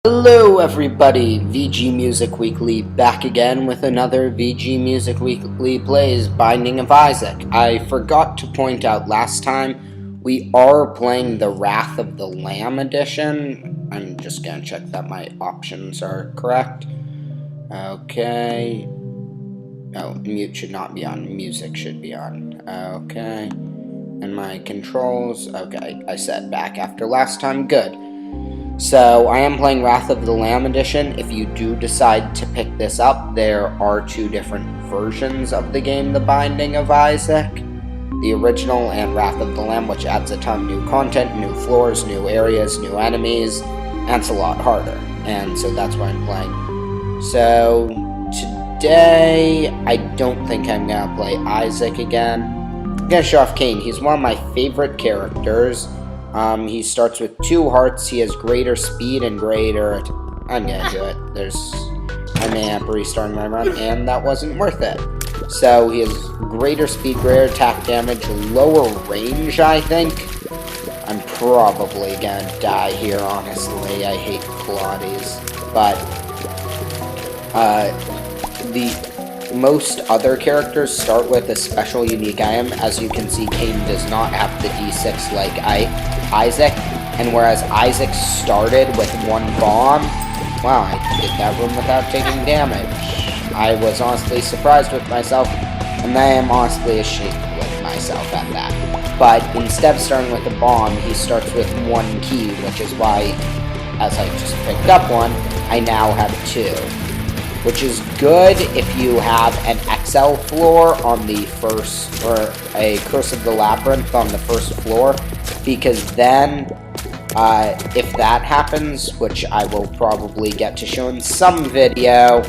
Hello everybody, VG Music Weekly back again with another VG Music Weekly Plays Binding of Isaac. I forgot to point out last time, we are playing the Wrath of the Lamb edition. I'm just gonna check that my options are correct. Okay. Oh, mute should not be on, music should be on. Okay. And my controls, okay, I set back after last time, good. So, I am playing Wrath of the Lamb edition. If you do decide to pick this up, there are two different versions of the game, The Binding of Isaac. The original and Wrath of the Lamb, which adds a ton of new content, new floors, new areas, new enemies, and it's a lot harder. And so that's what I'm playing. So, today, I don't think I'm going to play Isaac again. I'm going to show off Cain. He's one of my favorite characters. He starts with 2 hearts, he has greater speed and greater... I'm gonna do it. I may have restarting my run, and that wasn't worth it. So, he has greater speed, greater attack damage, lower range, I think. I'm probably gonna die here, honestly. I hate Pilates. But, most other characters start with a special unique item. As you can see, Cain does not have the D6 like Isaac, and whereas Isaac started with 1 bomb, wow, I did that room without taking damage. I was honestly surprised with myself, and I am honestly ashamed with myself at that. But instead of starting with a bomb, he starts with 1 key, which is why, as I just picked up 1, I now have 2. Which is good if you have an XL floor on the first, or a Curse of the Labyrinth on the first floor, because then, if that happens, which I will probably get to show in some video,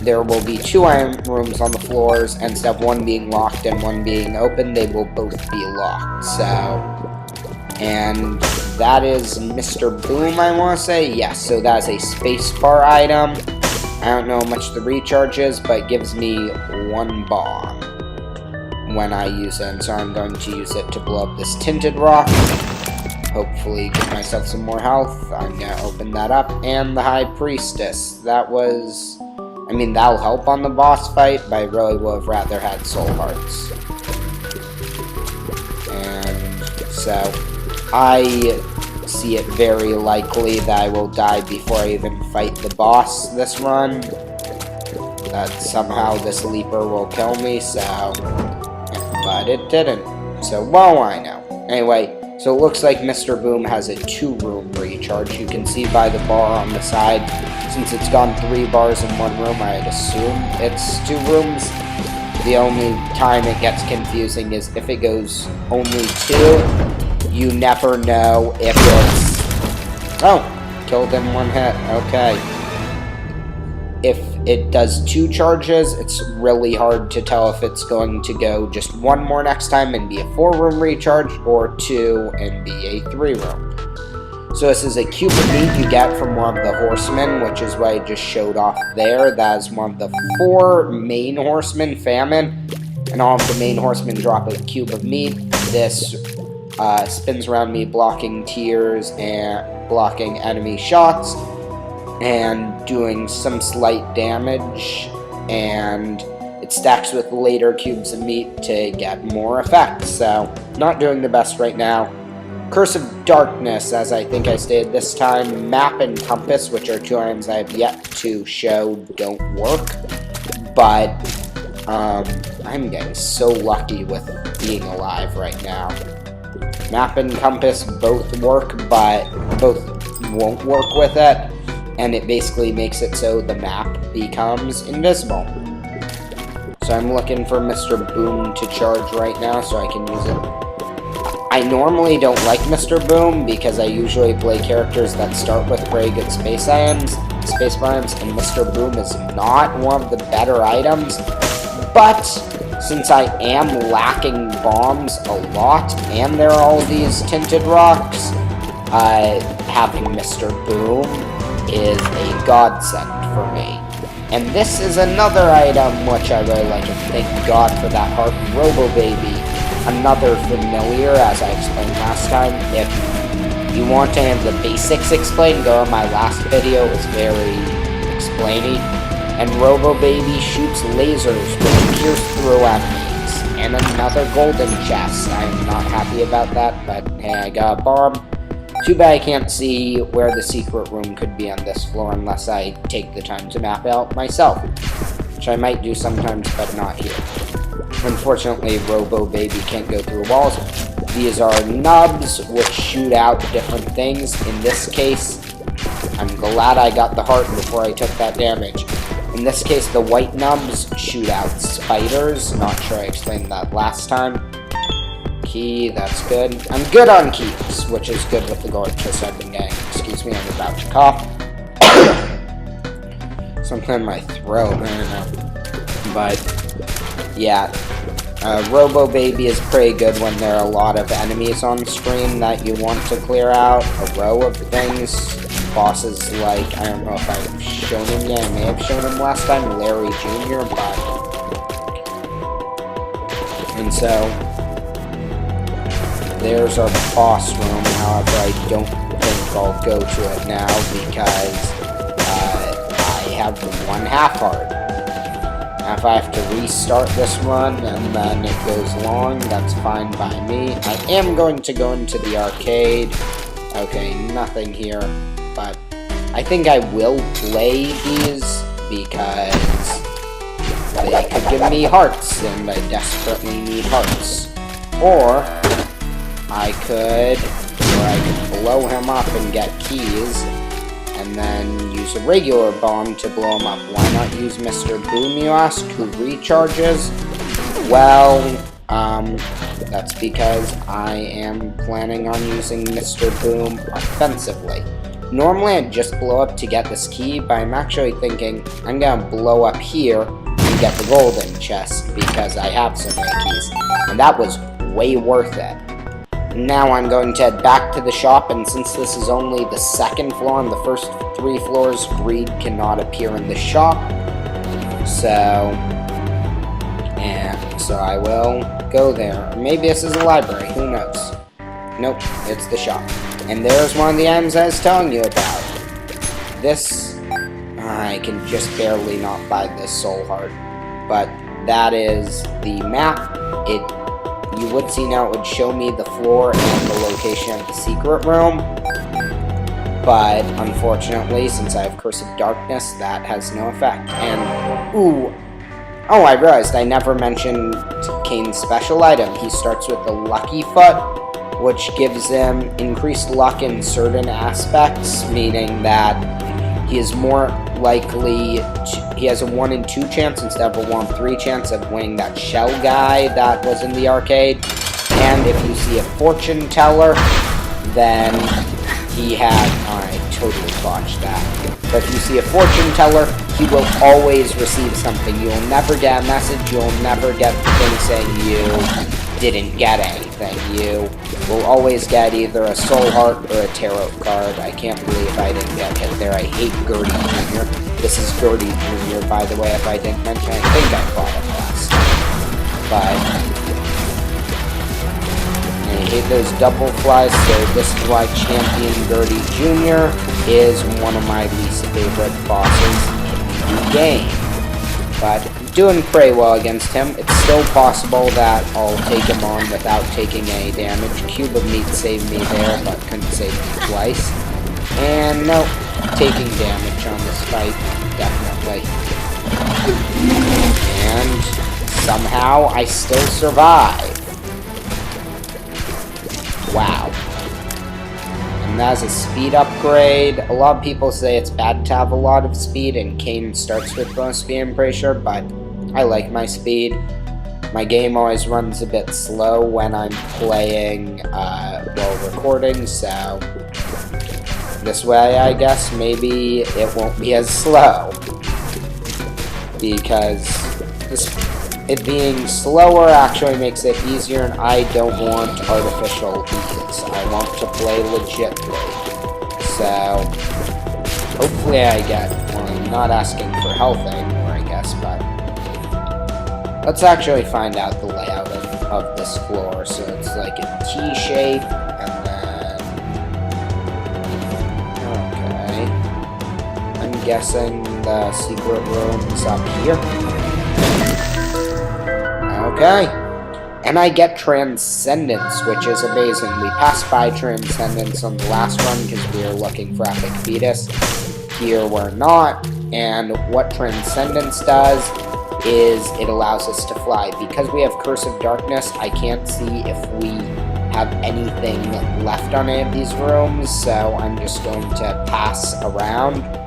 there will be 2 iron rooms on the floors, and instead of 1 being locked and 1 being open, they will both be locked, so... And that is Mr. Boom, I want to say. Yes, so that is a spacebar item. I don't know how much the recharge is, but it gives me 1 bomb when I use it. And so I'm going to use it to blow up this tinted rock. Hopefully give myself some more health. I'm going to open that up. And the High Priestess. That was... I mean, that'll help on the boss fight, but I really would have rather had soul hearts. And so... I see it very likely that I will die before I even fight the boss this run. That somehow this leaper will kill me, so... But it didn't. So, well, I know. Anyway, so it looks like Mr. Boom has a 2-room recharge. You can see by the bar on the side. Since it's gone 3 bars in 1 room, I'd assume it's 2 rooms. The only time it gets confusing is if it goes only 2. You never know if it's... Oh! Killed him 1 hit. Okay. If it does 2 charges, it's really hard to tell if it's going to go just 1 more next time and be a 4-room recharge, or 2 and be a 3-room. So this is a cube of meat you get from one of the horsemen, which is what I just showed off there. That is one of the 4 main horsemen, Famine. And all of the main horsemen drop a cube of meat. This... spins around me, blocking tears and blocking enemy shots, and doing some slight damage, and it stacks with later cubes of meat to get more effect, so not doing the best right now. Curse of Darkness, as I think I stated this time, Map and Compass, which are 2 items I have yet to show, don't work, but I'm getting so lucky with being alive right now. Map and Compass both work, but both won't work with it, and it basically makes it so the map becomes invisible. So I'm looking for Mr. Boom to charge right now so I can use it. I normally don't like Mr. Boom because I usually play characters that start with very good space items, and Mr. Boom is not one of the better items, but... Since I am lacking bombs a lot, and there are all these tinted rocks, having Mr. Boom is a godsend for me. And this is another item which I really like, and thank God for that heart, Robo Baby. Another familiar, as I explained last time. If you want to have the basics explained, go on my last video, it was very explainy. And Robo Baby shoots lasers which pierce through enemies. And another golden chest. I'm not happy about that, but hey, I got a bomb. Too bad I can't see where the secret room could be on this floor unless I take the time to map it out myself. Which I might do sometimes, but not here. Unfortunately, Robo Baby can't go through walls. These are nubs which shoot out different things. In this case, I'm glad I got the heart before I took that damage. In this case, the white nubs shoot out spiders. Not sure I explained that last time. Key, that's good. I'm good on keys, which is good with the gold chest I've been getting. Excuse me, I'm about to cough. Something in my throat, I don't know. But, yeah. Robo Baby is pretty good when there are a lot of enemies on screen that you want to clear out. A row of things. Bosses like, I don't know if I've shown him yet. I may have shown him last time, Larry Jr., but... And so... There's our boss room, however, I don't think I'll go to it now because I have one half heart. Now if I have to restart this run and then it goes long, that's fine by me. I am going to go into the arcade. Okay, nothing here, but I think I will play these because they could give me hearts, and I desperately need hearts. Or I could blow him up and get keys, and then use a regular bomb to blow him up. Why not use Mr. Boom, you ask, who recharges? Well, that's because I am planning on using Mr. Boom offensively. Normally I'd just blow up to get this key, but I'm actually thinking I'm gonna blow up here and get the golden chest because I have so many keys. And that was way worth it. Now I'm going to head back to the shop, and since this is only the second floor and the first 3 floors, greed cannot appear in the shop. So I will go there. Or maybe this is a library, who knows? Nope, it's the shop. And there's one of the items I was telling you about. This, I can just barely not buy this soul heart. But that is the map. You would see now it would show me the floor and the location of the secret room. But unfortunately, since I have Curse of Darkness, that has no effect. And, ooh. Oh, I realized I never mentioned Kane's special item. He starts with the Lucky Foot, which gives him increased luck in certain aspects, meaning that he is more likely he has a 1 in 2 chance instead of a 1 in 3 chance of winning that shell guy that was in the arcade. And if you see a fortune teller, then he had... I totally botched that. But if you see a fortune teller, he will always receive something. You'll never get a message, you'll never get the thing saying you didn't get anything. You will always get either a soul heart or a tarot card. I can't believe I didn't get hit there. I hate Gertie Jr. This is Gertie Jr., by the way, if I didn't mention. I think I fought him last. But I hate those double flies, so this is why Champion Gertie Jr. is one of my least favorite bosses in the game. But I'm doing pretty well against him. It's still possible that I'll take him on without taking any damage. Cube of Meat saved me there, but couldn't save me twice. And no, taking damage on this fight, definitely. And somehow I still survive. Wow. And that's a speed upgrade. A lot of people say it's bad to have a lot of speed, and Kane starts with bonus speed, I'm pretty sure, but I like my speed. My game always runs a bit slow when I'm playing while recording, so this way, I guess, maybe it won't be as slow. Because it being slower actually makes it easier, and I don't want artificial ease. I want to play legitly. So, hopefully I get, well, I'm not asking for health anymore, I guess, but let's actually find out the layout of this floor. So it's like a T shape, and then guessing the secret room's up here. Okay. And I get Transcendence, which is amazing. We passed by Transcendence on the last run because we were looking for Epic Fetus. Here we're not. And what Transcendence does is it allows us to fly. Because we have Curse of Darkness, I can't see if we have anything left on any of these rooms, so I'm just going to pass around.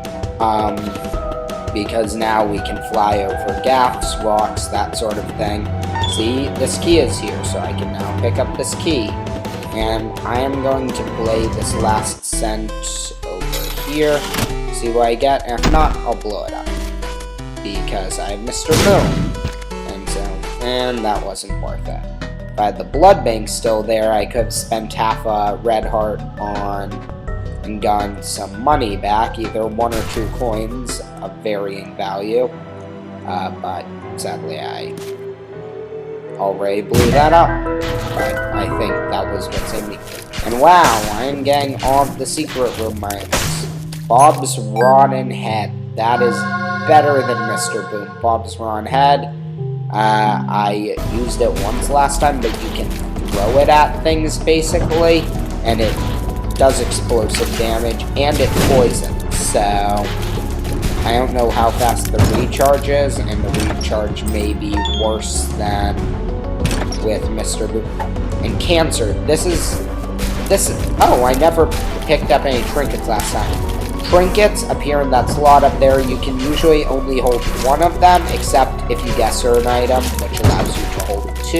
Because now we can fly over gaps, rocks, that sort of thing. See, this key is here, so I can now pick up this key. And I am going to play this last scent over here. See what I get. If not, I'll blow it up. Because I have Mr. Boom. And that wasn't worth it. If I had the blood bank still there, I could have spent half a red heart on and gotten some money back, either 1 or 2 coins of varying value. But sadly, I already blew that up. But I think that was what's in me. And wow, I am getting all of the secret room items. Bob's Rotten Head. That is better than Mr. Boom. Bob's Rotten Head. I used it once last time, but you can throw it at things, basically. And it does explosive damage, and it poisons. So, I don't know how fast the recharge is, and the recharge may be worse than with Mr. Boom. And Cancer. This is... Oh, I never picked up any trinkets last time. Trinkets appear in that slot up there. You can usually only hold 1 of them, except if you guess an item, which allows you to hold 2.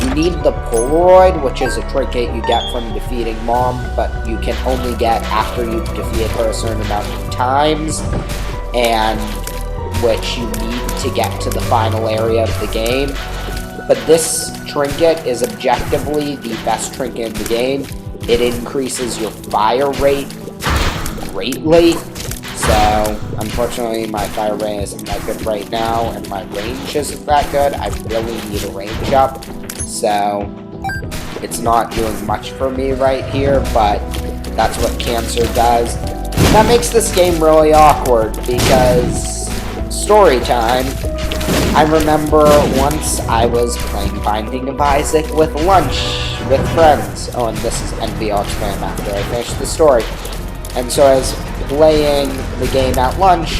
You need the Polaroid, which is a trinket you get from defeating Mom, but you can only get after you've defeated her a certain amount of times, and which you need to get to the final area of the game. But this trinket is objectively the best trinket in the game. It increases your fire rate greatly, so unfortunately my fire rate isn't that good right now, and my range isn't that good. I really need a range up, so it's not doing much for me right here, but that's what Cancer does. And that makes this game really awkward, because story time, I remember once I was playing Binding of Isaac with lunch with friends. Oh, and this is NB, I'll explain after I finish the story. And so I was playing the game at lunch,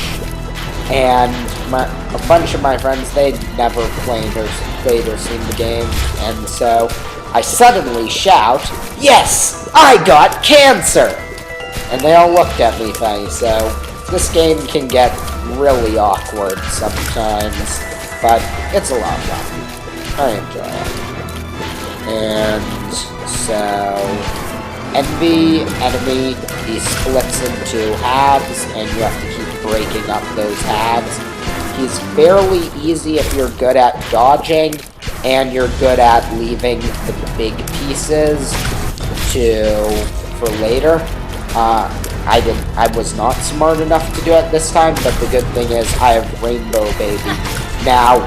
and a bunch of my friends, they'd never played or seen the game, and so I suddenly shout, "Yes! I got Cancer!" And they all looked at me funny, so this game can get really awkward sometimes, but it's a lot of fun. I enjoy it. And so... Enemy, he splits into halves, and you have to keep breaking up those halves. He's fairly easy if you're good at dodging, and you're good at leaving the big pieces for later. I was not smart enough to do it this time, but the good thing is I have Rainbow Baby. Now,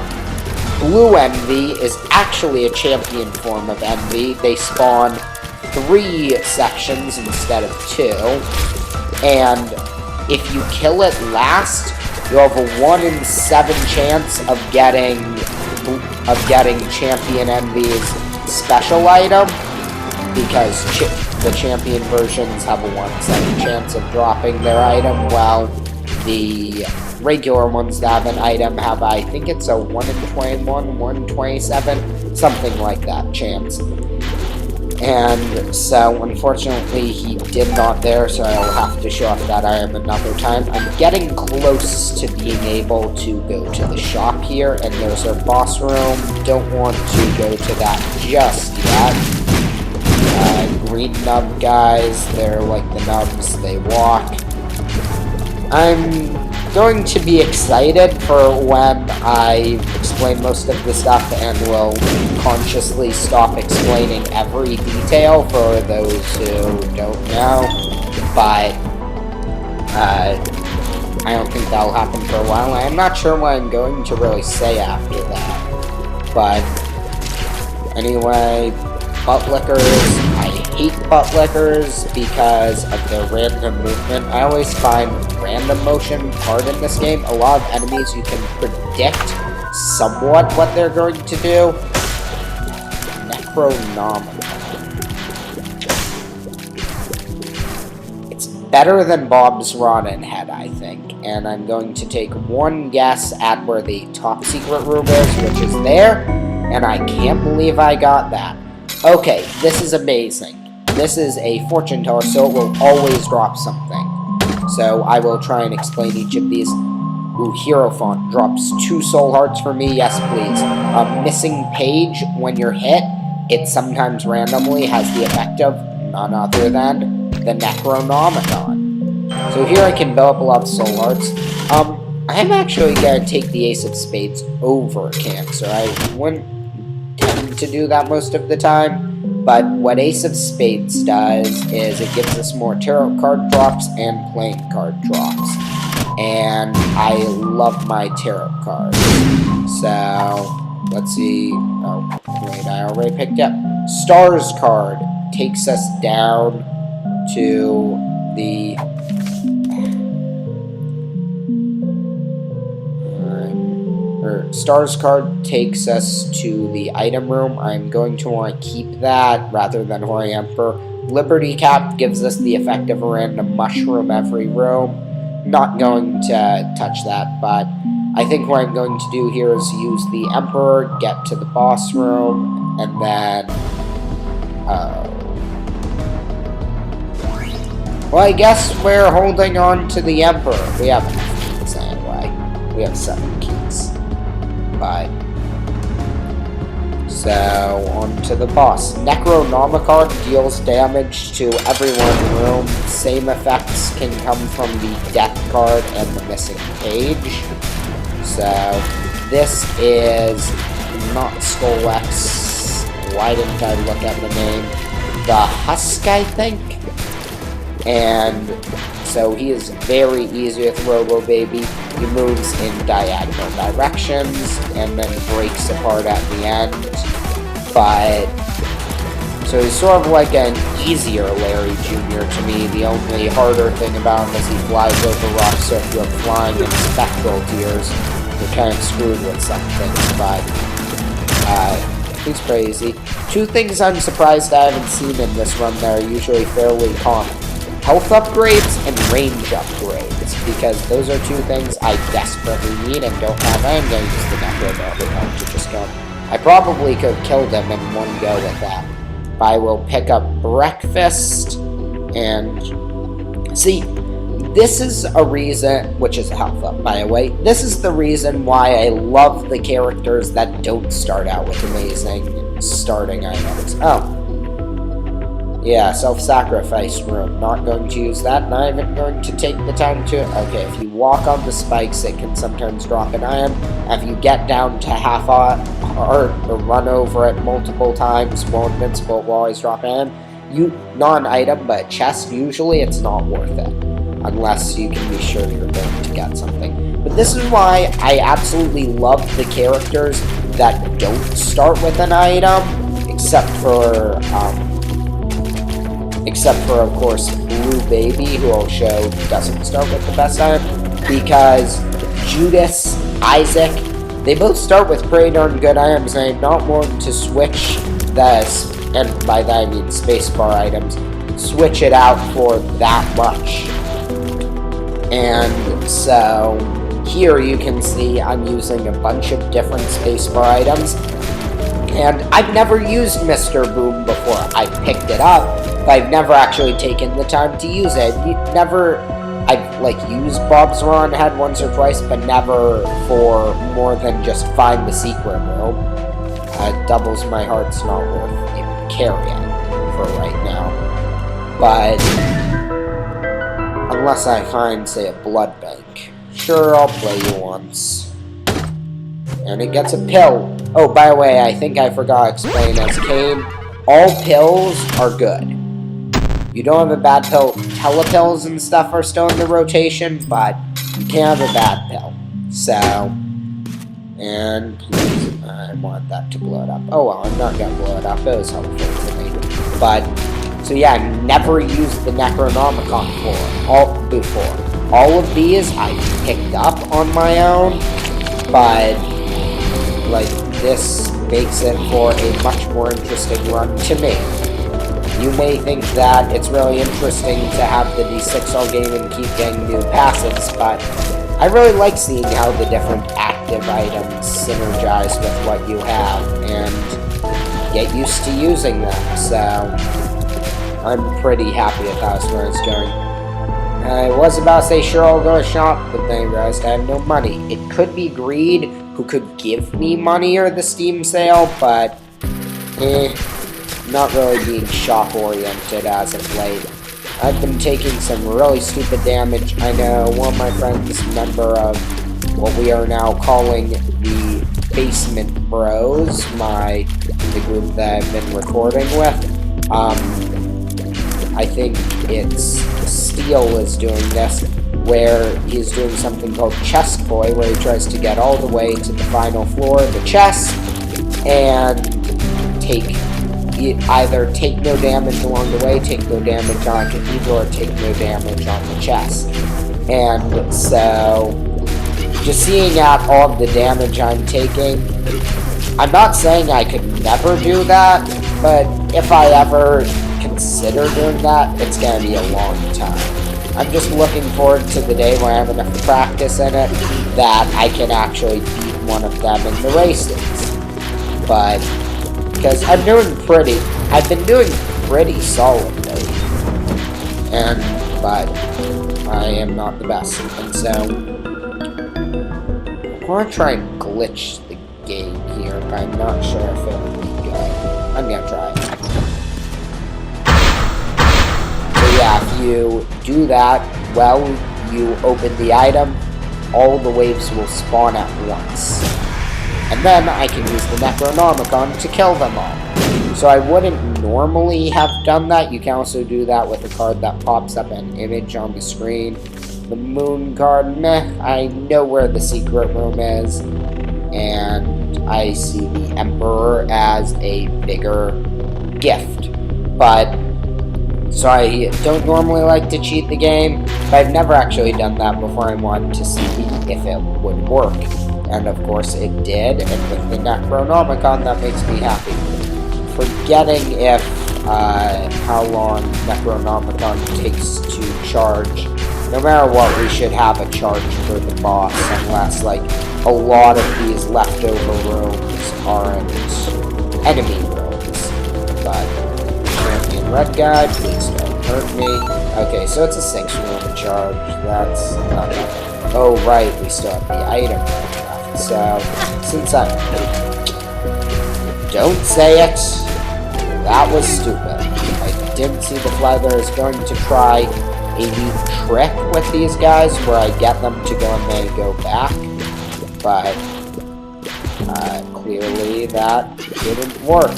Blue Envy is actually a champion form of Envy. They spawn 3 sections instead of 2, and if you kill it last, you have a 1 in 7 chance of getting Champion Envy's special item, because the champion versions have a 1 in 7 chance of dropping their item, while the regular ones that have an item have, I think it's a 1 in 21, 1 in 27, something like that chance. And so, unfortunately, he did not there, so I'll have to show off that item another time. I'm getting close to being able to go to the shop here, and there's our boss room. Don't want to go to that just yet. Green nub guys, they're like the nubs, they walk. I'm going to be excited for when I explain most of the stuff, and will consciously stop explaining every detail for those who don't know, but I don't think that'll happen for a while. I'm not sure what I'm going to really say after that, but anyway, butt lickers, I hate buttlickers because of their random movement. I always find random motion hard in this game. A lot of enemies you can predict somewhat what they're going to do. Necronomicon. It's better than Bob's Rotten Head, I think. And I'm going to take one guess at where the top secret room is, which is there. And I can't believe I got that. Okay, this is amazing. This is a fortune teller, so it will always drop something. So I will try and explain each of these. Ooh, Hierophant drops 2 soul hearts for me. Yes, please. A missing page, when you're hit, it sometimes randomly has the effect of none other than the Necronomicon. So here I can build up a lot of soul hearts. I'm actually going to take the Ace of Spades over Cancer. I wouldn't tend to do that most of the time. But what Ace of Spades does is it gives us more tarot card drops and playing card drops. And I love my tarot cards. So, let's see. Oh, wait, I already picked up. Stars card takes us down to the... Stars card takes us to the item room. I'm going to want to keep that rather than Holy Emperor. Liberty Cap gives us the effect of a random mushroom every room. Not going to touch that, but I think what I'm going to do here is use the Emperor, get to the boss room, and then... well, I guess we're holding on to the Emperor. We have enough keys anyway. We have 7 keys. But... so, on to the boss. Necronomicon deals damage to everyone in the room. Same effects can come from the death card and the missing page. So, this is not Skull-X. Why didn't I look at the name? The Husk, I think? And so he is very easy with Robo Baby. He moves in diagonal directions and then breaks apart at the end. But so he's sort of like an easier Larry Jr. to me. The only harder thing about him is he flies over rocks, so if you're flying in spectral tears, you're kind of screwed with something. But he's crazy. 2 things I'm surprised I haven't seen in this run that are usually fairly common. Health upgrades and range upgrades, because those are 2 things I desperately need and don't have. I'm going to use the Necronomicon to just go. I probably could have killed him in one go with that. But I will pick up Breakfast, and see, this is a reason, which is a health up, by the way. This is the reason why I love the characters that don't start out with amazing starting items. Oh. Yeah, self-sacrifice room. Not going to use that. Not even going to take the time to... okay, if you walk on the spikes, it can sometimes drop an item. If you get down to half heart or run over it multiple times while invincible, will always drop an item. Not an item, but a chest, usually it's not worth it. Unless you can be sure you're going to get something. But this is why I absolutely love the characters that don't start with an item, except for, of course, Blue Baby, who I'll show doesn't start with the best item, because Judas, Isaac, they both start with pretty darn good items, and I'm not willing to switch this, and by that I mean spacebar items, switch it out for that much. And so, here you can see I'm using a bunch of different spacebar items, and I've never used Mr. Boom before. I picked it up, but I've never actually taken the time to use it. I've, like, used Bob's Run Head once or twice, but never for more than just find the secret room. Doubles my heart's not worth even carrying for right now. But, unless I find, say, a blood bank. Sure, I'll play you once. And it gets a pill. Oh, by the way, I think I forgot to explain as Kane, all pills are good. You don't have a bad pill. Telepills and stuff are still in the rotation, but you can't have a bad pill. So, and please, I want that to blow it up. Oh well, I'm not gonna blow it up. It was helpful for me. But So yeah, I never used the Necronomicon before. All of these I picked up on my own, but like this makes it for a much more interesting run to me. You may think that it's really interesting to have the D6 all game and keep getting new passives, but I really like seeing how the different active items synergize with what you have and get used to using them, so I'm pretty happy with how where it's going. I was about to say sure I'll go shop, but then I realized I have no money. It could be Greed, who could give me money or the Steam sale, but not really being shop-oriented as of late. I've been taking some really stupid damage. I know one of my friends, member of what we are now calling the Basement Bros, the group that I've been recording with. I think it's Steel is doing this, where he's doing something called Chest Boy, where he tries to get all the way to the final floor of the chest and either take no damage along the way, take no damage on it, or take no damage on the chest. And so, just seeing out all of the damage I'm taking, I'm not saying I could never do that, but if I ever consider doing that, it's going to be a long time. I'm just looking forward to the day when I have enough practice in it that I can actually beat one of them in the races. But because I've been doing pretty solidly, but I am not the best, and so I want to try and glitch the game here, but I'm not sure if it will be good. I'm gonna try it. So yeah, if you do that, well, you open the item, all the waves will spawn at once. And then I can use the Necronomicon to kill them all. So I wouldn't normally have done that. You can also do that with a card that pops up an image on the screen. The Moon card, meh, I know where the secret room is. And I see the Emperor as a bigger gift. So I don't normally like to cheat the game, but I've never actually done that before. I wanted to see if it would work. And of course it did, and with the Necronomicon, that makes me happy. Forgetting how long Necronomicon takes to charge. No matter what, we should have a charge for the boss, unless, like, a lot of these leftover rooms aren't enemy rooms. But, champion red guy, please don't hurt me. Okay, so it's a 6-room charge. That's not bad. Oh, right, we still have the item left. So, since don't say it. That was stupid. I didn't see the flag there. I was going to try a new trick with these guys where I get them to go and then go back. But clearly that didn't work.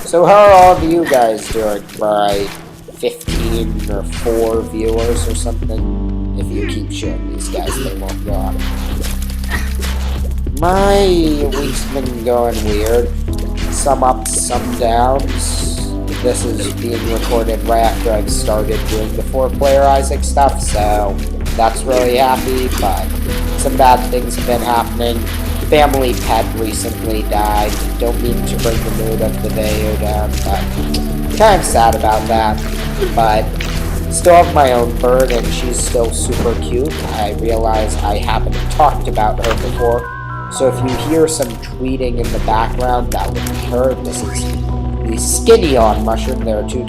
So how are all of you guys doing? My 15 or 4 viewers or something? If you keep showing these guys, they won't go up. My week's been going weird. Some ups, some downs. This is being recorded right after I've started doing the 4-player Isaac stuff, so that's really happy, but some bad things have been happening. Family pet recently died. Don't mean to bring the mood of the video down, but kind of sad about that. But still have my own bird, and she's still super cute. I realize I haven't talked about her before. So if you hear some tweeting in the background, that would be her. This is the skinny-on mushroom. There are 2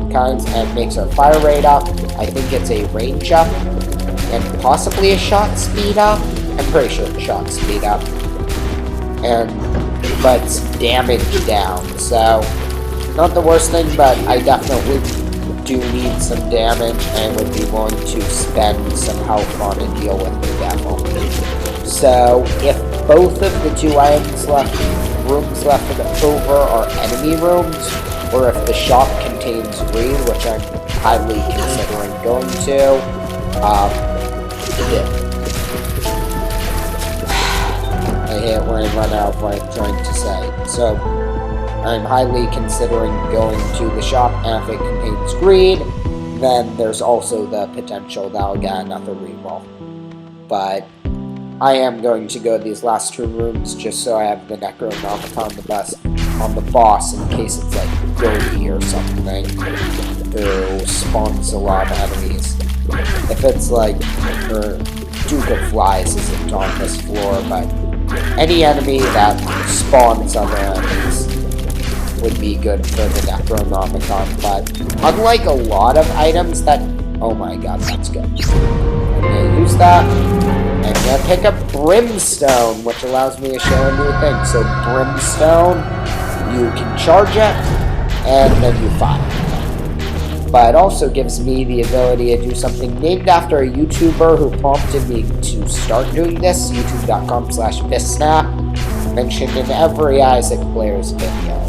kinds, and makes our fire rate up. I think it's a range up, and possibly a shot speed up. I'm pretty sure it's shot speed up. But it's damage down, so not the worst thing, but I definitely do need some damage, and would be willing to spend some health on a deal with the devil. So, if both of the 2 rooms left over are enemy rooms, or if the shop contains green, which I'm highly considering going to, I hate when I run out of what I'm trying to say. So, I'm highly considering going to the shop, and if it contains greed, then there's also the potential that I'll get another reroll. But I am going to go to these last 2 rooms just so I have the Necronomicon on the boss in case it's like dirty or something, who spawns a lot of enemies. If it's like, Duke of Flies isn't on this floor, but any enemy that spawns other enemies would be good for the Necronomicon. But unlike a lot of items that... Oh my god, that's good. I'm gonna use that. I'm gonna pick up Brimstone, which allows me to show a new thing. So Brimstone, you can charge it, and then you fire. But it also gives me the ability to do something named after a YouTuber who prompted me to start doing this, youtube.com/Bisnap, mentioned in every Isaac Player's video.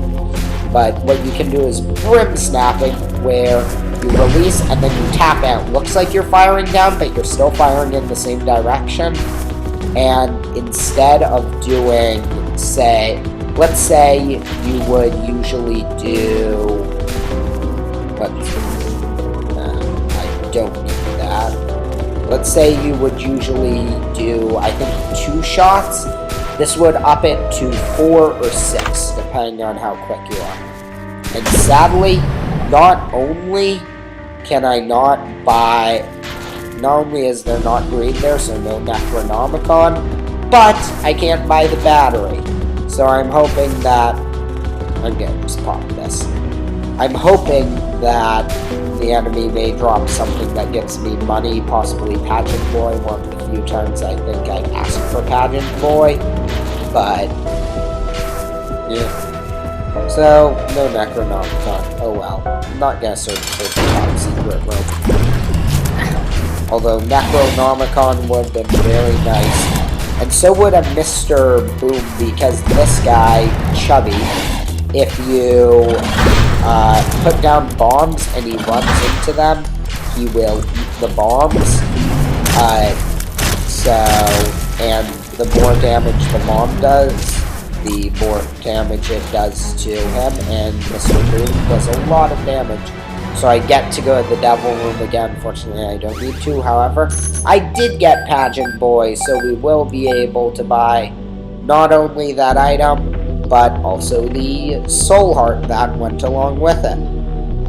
But what you can do is brim snapping, where you release and then you tap out. It looks like you're firing down, but you're still firing in the same direction. And instead of doing, let's say you would usually do... I don't need that. Let's say you would usually do, I think, 2 shots. This would up it to 4 or 6, depending on how quick you are. And sadly, not only can I not buy, not only is there not greed there, so no Necronomicon, but I can't buy the battery. So I'm hoping that, I'm gonna just pop this. I'm hoping that the enemy may drop something that gives me money, possibly Pageant Boy. One of the few times I think I've asked for Pageant Boy, but yeah. So, no Necronomicon. Oh well. I'm not gonna search for the top secret room. Although Necronomicon would have been very nice. And so would a Mr. Boom, because this guy, Chubby, if you put down bombs and he runs into them, he will eat the bombs. And the more damage the bomb does, the more damage it does to him, and Mr. Boom does a lot of damage. So I get to go to the Devil Room again. Fortunately, I don't need to. However, I did get Pageant Boy, so we will be able to buy not only that item, but also the Soul Heart that went along with it.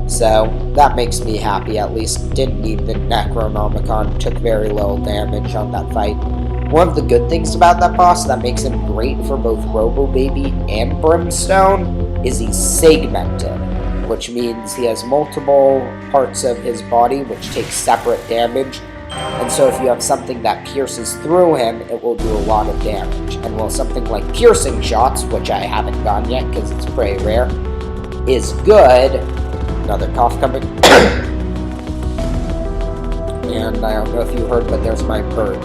So that makes me happy, at least. Didn't need the Necronomicon, took very little damage on that fight. One of the good things about that boss that makes him great for both Robo Baby and Brimstone is he's segmented, which means he has multiple parts of his body which take separate damage. And so if you have something that pierces through him, it will do a lot of damage. And while something like piercing shots, which I haven't gotten yet because it's pretty rare, is good. Another cough coming. And I don't know if you heard, but there's my bird.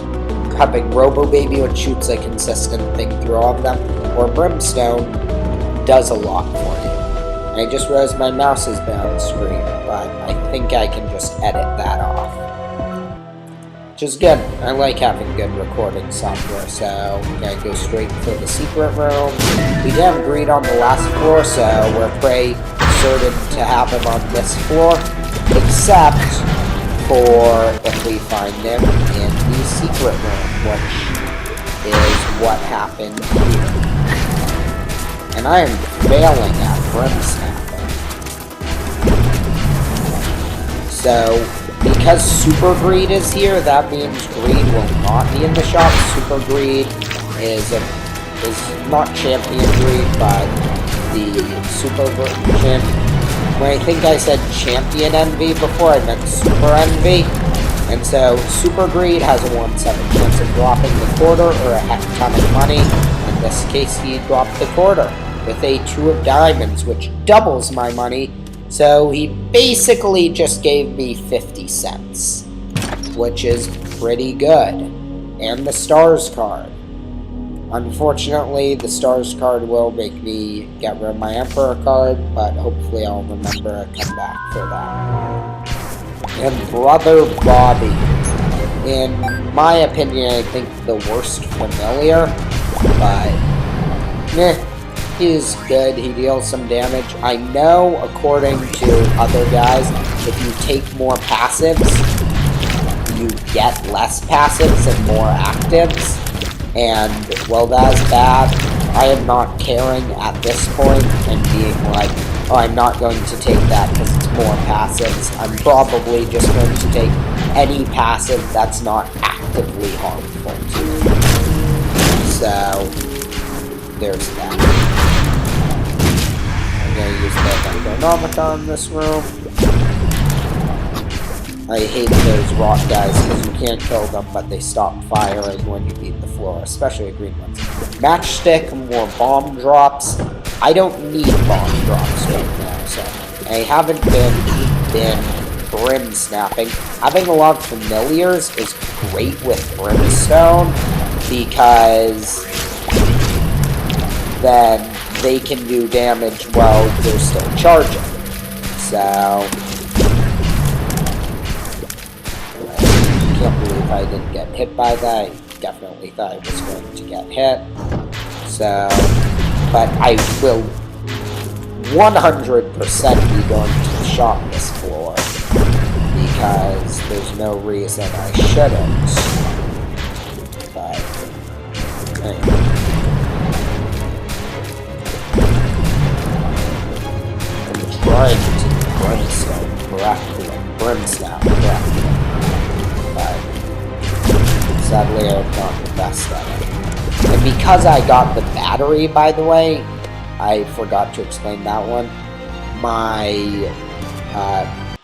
Having Robo Baby, which shoots a consistent thing through all of them, or Brimstone, does a lot for you. And I just realized my mouse has been on the screen, but I think I can just edit that off. Which is good. I like having good recording software, so I'm gonna go straight for the secret room. We did have greed on the last floor, so we're pretty certain to have him on this floor, except for if we find him in the secret room, which is what happened here. And I am failing at Brim Snapping. So, because Super Greed is here, that means Greed will not be in the shop. Super Greed is not Champion Greed, but the Super Champion. When I think I said Champion Envy before, I meant Super Envy. And so, Super Greed has a 1/7 chance of dropping the quarter or a heck ton of money. In this case, he dropped the quarter with a 2 of diamonds, which doubles my money. So, he basically just gave me 50 cents, which is pretty good. And the Stars card. Unfortunately, the Stars card will make me get rid of my Emperor card, but hopefully I'll remember to come back for that. And Brother Bobby. In my opinion, I think the worst familiar, but meh. He's good, he deals some damage. I know, according to other guys, if you take more passives, you get less passives and more actives. And, well, that's bad. I am not caring at this point and being like, oh, I'm not going to take that because it's more passives. I'm probably just going to take any passive that's not actively harmful to me. So, there's that. I'm going to use the Necronomicon in this room. I hate those rock guys because you can't kill them, but they stop firing when you beat the floor, especially green ones. Matchstick, more bomb drops. I don't need bomb drops right now, so I haven't been brim snapping. Having a lot of familiars is great with brimstone because then they can do damage while they're still charging. So I can't believe I didn't get hit by that. I definitely thought I was going to get hit. So, but I will 100% be going to shop this floor because there's no reason I shouldn't. But anyway. I'm trying to brimstone correctly, brimstone correctly. But sadly, I'm not the best at it. And because I got the battery, by the way, I forgot to explain that one, my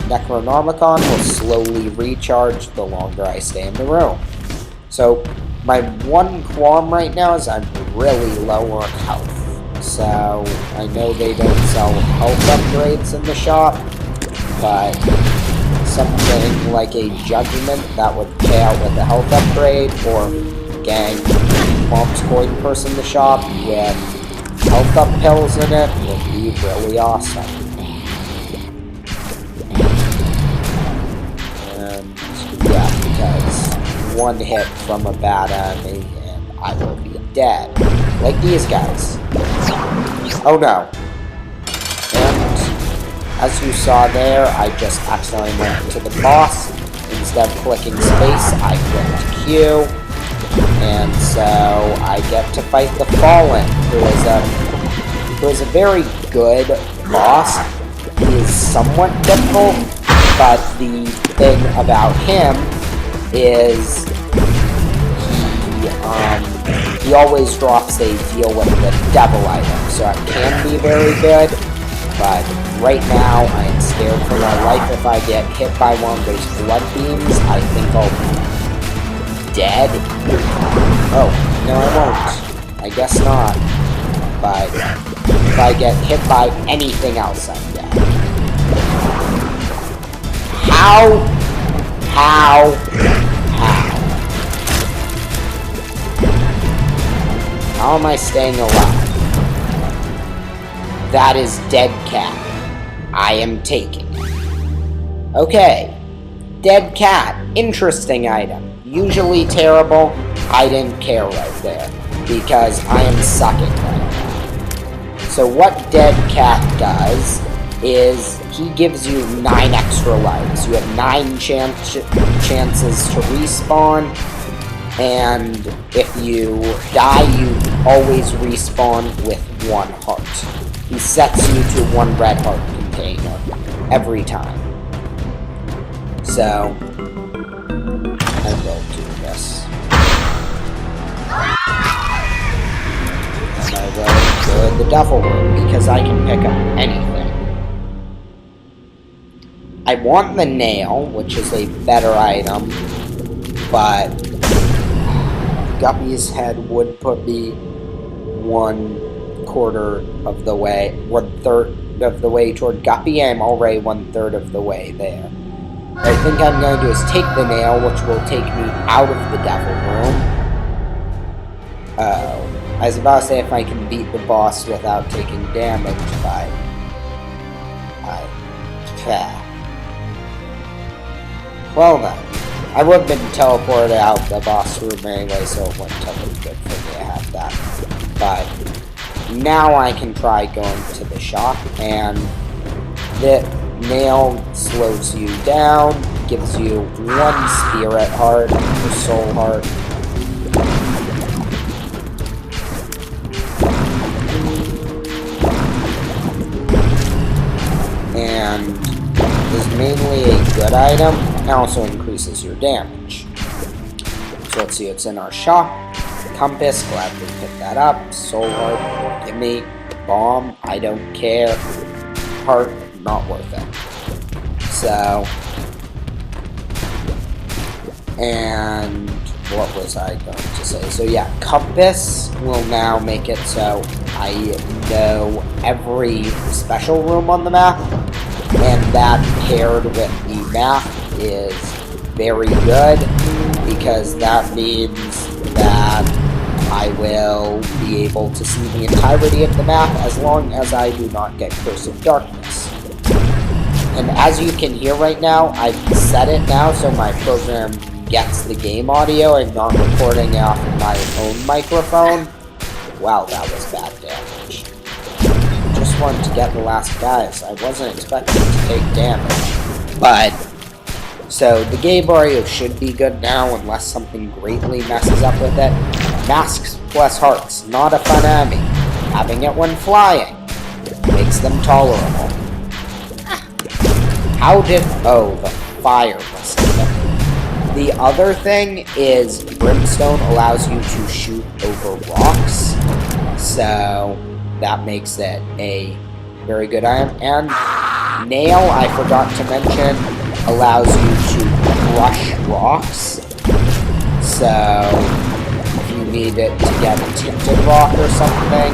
Necronomicon will slowly recharge the longer I stay in the room. So, my one qualm right now is I'm really low on health. So, I know they don't sell health upgrades in the shop, but something like a Judgment that would pay out with a health upgrade, or gang Mom's Coin Purse in the shop with health up pills in it would be really awesome. And yeah, because one hit from a bad enemy and I will be dead. Like these guys. Oh no. And as you saw there, I just accidentally went to the boss. Instead of clicking space, I clicked Q. And so I get to fight the Fallen, who is a very good boss. He is somewhat difficult, but the thing about him is he always drops a deal with the devil item, so it can be very good. But right now, I am scared for my life. If I get hit by one of those blood beams, I think I'll be dead. Oh, no I won't. I guess not. But if I get hit by anything else, I'm dead. How? How am I staying alive? That is dead cat. I am taking it. Okay. Dead cat. Interesting item. Usually terrible. I didn't care right there. Because I am sucking right now. So what Dead Cat does is he gives you 9 extra lives. You have 9 chances to respawn. And if you die, you always respawn with 1 heart. He sets you to 1 red heart container every time. So I will do this. And I will go in the devil room because I can pick up anything. I want the nail, which is a better item, but Guppy's head would put me 1/4 of the way, 1/3 of the way toward Guppy. I'm already 1/3 of the way there. What I think I'm going to do is take the nail, which will take me out of the devil room. I was about to say if I can beat the boss without taking damage, but well then. I would have been teleported out the boss room anyway, so it wouldn't have been good for me to have that. But now I can try going to the shop, and the nail slows you down, gives you 1 spirit heart or soul heart. And is mainly a good item, and also increases your damage. So let's see what's in our shop. Compass, gladly pick that up. Soul heart, give me. Bomb, I don't care. Heart, not worth it. So, and what was I going to say? So yeah, compass will now make it so I know every special room on the map, and that paired with the map is very good, because that means that I will be able to see the entirety of the map as long as I do not get Curse of Darkness. And as you can hear right now, I've set it now so my program gets the game audio and not recording off of my own microphone. Wow, that was bad damage. Just wanted to get the last guys. I wasn't expecting to take damage. But, so the game audio should be good now unless something greatly messes up with it. Masks plus hearts, not a fun enemy. Having it when flying makes them tolerable. How did... oh, the fire must have been. The other thing is Brimstone allows you to shoot over rocks, so that makes it a very good item. And Nail, I forgot to mention, allows you to crush rocks, so if you need it to get a tinted rock or something,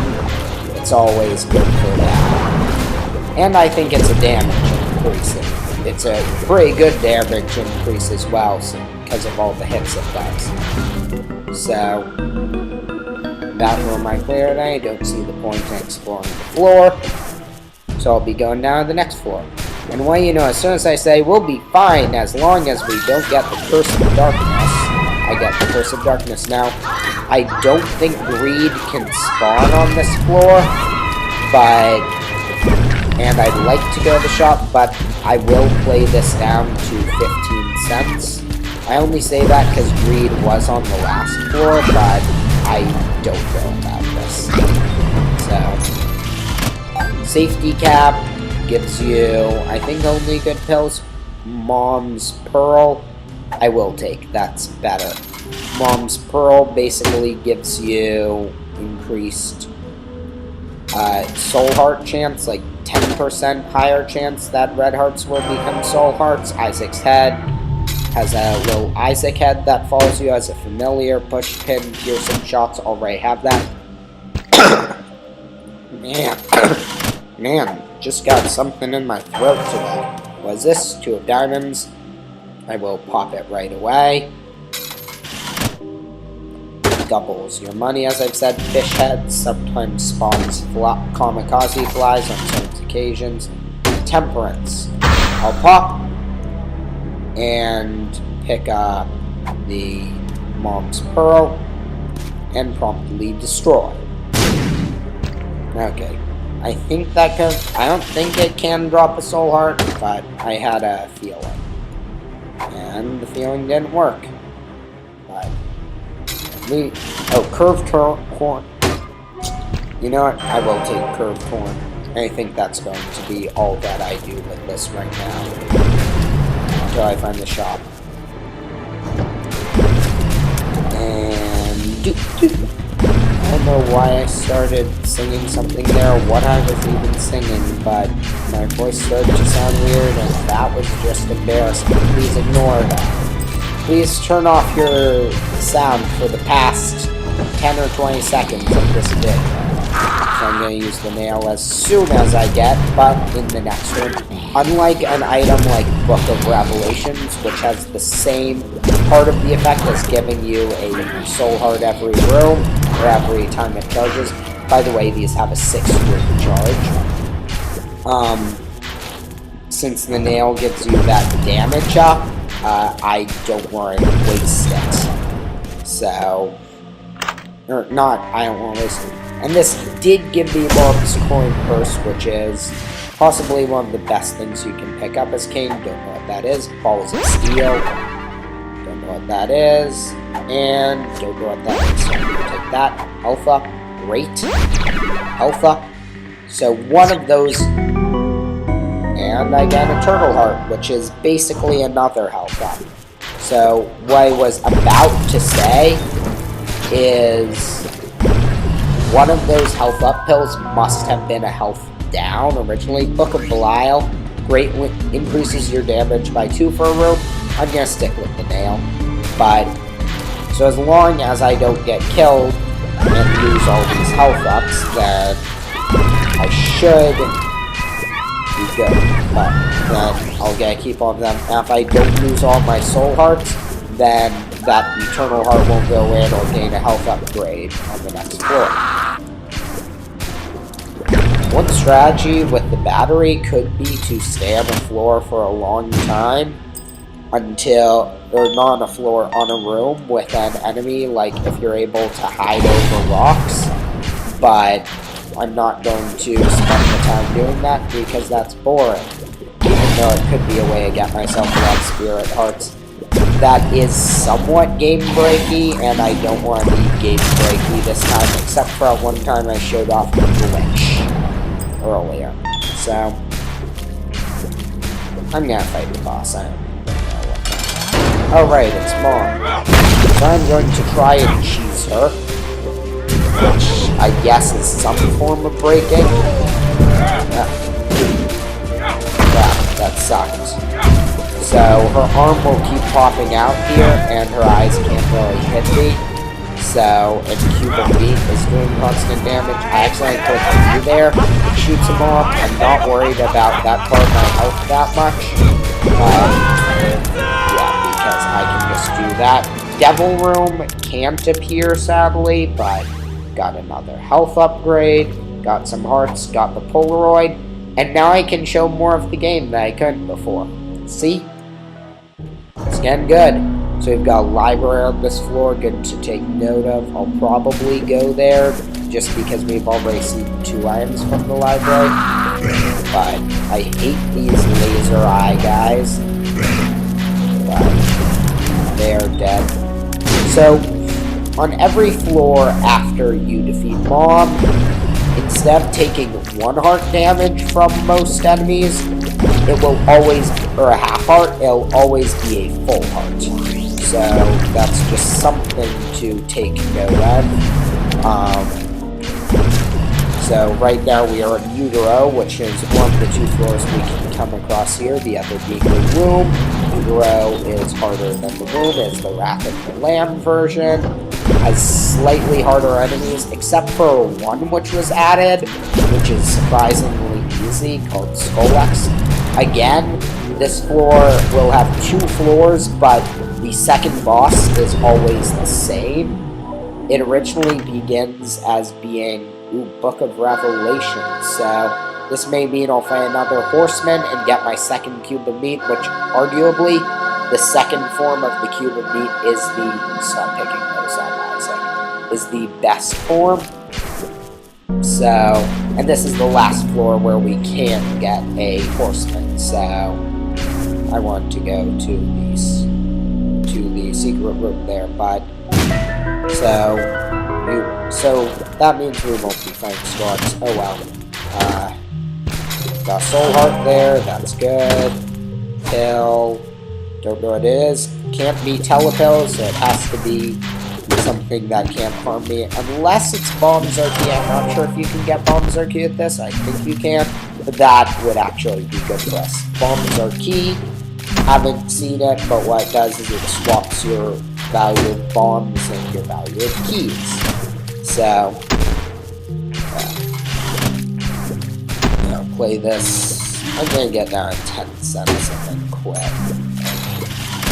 it's always good for that. And I think it's a damage increase. It's a pretty good damage increase as well, so, because of all the hits it does. So, that room I cleared, I don't see the point in exploring the floor, so I'll be going down to the next floor. And well, you know, as soon as I say we'll be fine as long as we don't get the Curse of Darkness, I get the Curse of Darkness now. I don't think Greed can spawn on this floor, but... and I'd like to go to the shop, but I will play this down to 15 cents. I only say that because Greed was on the last floor, but I don't know about this. So, Safety Cap gives you, I think, only good pills. Mom's Pearl, I will take, that's better. Mom's Pearl basically gives you increased soul heart chance, like 10% higher chance that red hearts will become soul hearts. Isaac's head has a little Isaac head that follows you as a familiar. Push, pin, piercing shots already have that. Man, just got something in my throat today. What is this? 2 of diamonds. I will pop it right away. Doubles your money, as I've said. Fish head sometimes spawns kamikaze flies on certain occasions. Temperance. I'll pop and pick up the Mom's Pearl and promptly destroy. Okay. I think that can... I don't think it can drop a soul heart, but I had a feeling. And the feeling didn't work. But... oh, curved horn. You know what? I will take curved horn. I think that's going to be all that I do with this right now. Until I find the shop. And... I don't know why I started singing something there, what I was even singing, but my voice started to sound weird, and that was just embarrassing. Please ignore that. Please turn off your sound for the past 10 or 20 seconds of this video. So I'm going to use the nail as soon as I get, but in the next room. Unlike an item like Book of Revelations, which has the same part of the effect as giving you a soul heart every room, or every time it charges. By the way, these have a 6-room charge. Since the nail gives you that damage up, I don't want to waste it. So, or not, I don't want to waste it. And this did give me Mom's coin purse, which is possibly one of the best things you can pick up as king. Don't know what that is. Balls of steel. Don't know what that is. And don't know what that is. So I'm going to take that. Health up. Great. Health up. So one of those. And I got a turtle heart, which is basically another health up. So what I was about to say is one of those health up pills must have been a health down originally. Book of Belial, greatly increases your damage by 2 for a room. I'm gonna stick with the nail. But so as long as I don't get killed and lose all these health ups, then I should be good. But then I'll get to keep all of them. And if I don't lose all my soul hearts, then that eternal heart won't go in or gain a health upgrade on the next floor. One strategy with the battery could be to stay on the floor for a long time until, or not on a floor, on a room with an enemy, like if you're able to hide over rocks, but I'm not going to spend the time doing that because that's boring, even though it could be a way to get myself a lot of spirit hearts. That is somewhat game breaky, and I don't want to be game breaky this time, except for one time I showed off the glitch earlier. So I'm gonna fight the boss. I don't know what. Alright, it's Mom. So I'm going to try and cheese her, which I guess is some form of breaking. That sucks. So her arm will keep popping out here, and her eyes can't really hit me. So, and Cube of Meat is doing constant damage. I accidentally put a there. It shoots him off. I'm not worried about that part of my health that much. Yeah, because I can just do that. Devil Room can't appear, sadly, but got another health upgrade. Got some hearts. Got the Polaroid. And now I can show more of the game that I couldn't before. See? It's getting good. So we've got a library on this floor, good to take note of. I'll probably go there, just because we've already seen 2 items from the library. But I hate these laser eye guys. But they are dead. So, on every floor after you defeat Mom, instead of taking 1 heart damage from most enemies, it will always, or a half heart, it'll always be a full heart. So that's just something to take note of. So right now we are in Utero, which is one of the 2 floors we can come across here, the other being the Womb. Utero is harder than the Womb, it's the Wrath of the Lamb version. Has slightly harder enemies, except for one which was added, which is surprisingly easy, called Skolex. Again, this floor will have 2 floors, but the second boss is always the same. It originally begins as being Book of Revelation, so this may mean I'll find another horseman and get my second cube of meat, which arguably the second form of the cube of meat is the, stop picking those up, Isaac, is the best form. So, and this is the last floor where we can get a horseman, so I want to go to the secret room there, but so that means we won't be fighting storms. Oh well. Got soul heart there, that's good. Pill, don't know what it is. Can't be telepills, so it has to be something that can't harm me, unless it's Bomb Zerky. I'm not sure if you can get Bomb Zerky with this. I think you can, but that would actually be good for us. Bomb Zerky, haven't seen it, but what it does is it swaps your value of bombs and your value of keys. So, play this. I'm gonna get down 10 cents and then quit.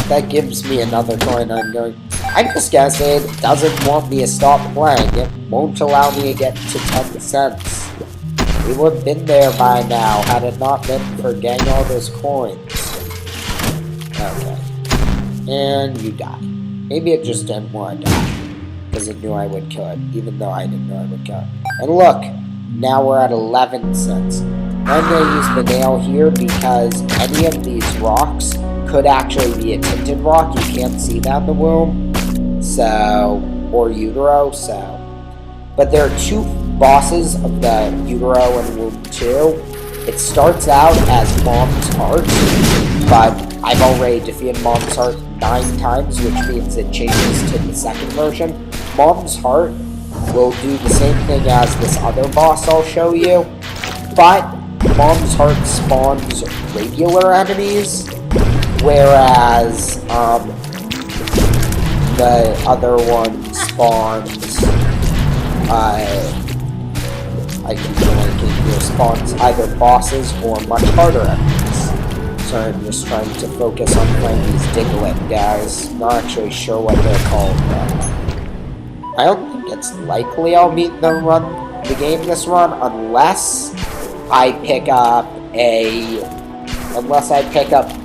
That gives me another coin. I'm just gonna say it doesn't want me to stop playing. It won't allow me to get to 10 cents. We would have been there by now had it not been for getting all those coins. Okay. And you die. Maybe it just didn't want to die. because it knew I would kill it, even though I didn't know I would kill it. And look, now we're at 11 cents. I'm going to use the nail here because any of these rocks could actually be a tinted rock. You can't see that in the womb, so, or utero, so. But there are 2 bosses of the utero and womb 2. It starts out as Mom's Heart, but I've already defeated Mom's Heart 9 times, which means it changes to the second version. Mom's Heart will do the same thing as this other boss I'll show you, but Mom's Heart spawns regular enemies, whereas the other one spawns, I can blanking here, spawns either bosses or much harder enemies. So I'm just trying to focus on playing these Diglett guys. Not actually sure what they're called, but I don't think it's likely I'll beat the game this run unless I pick up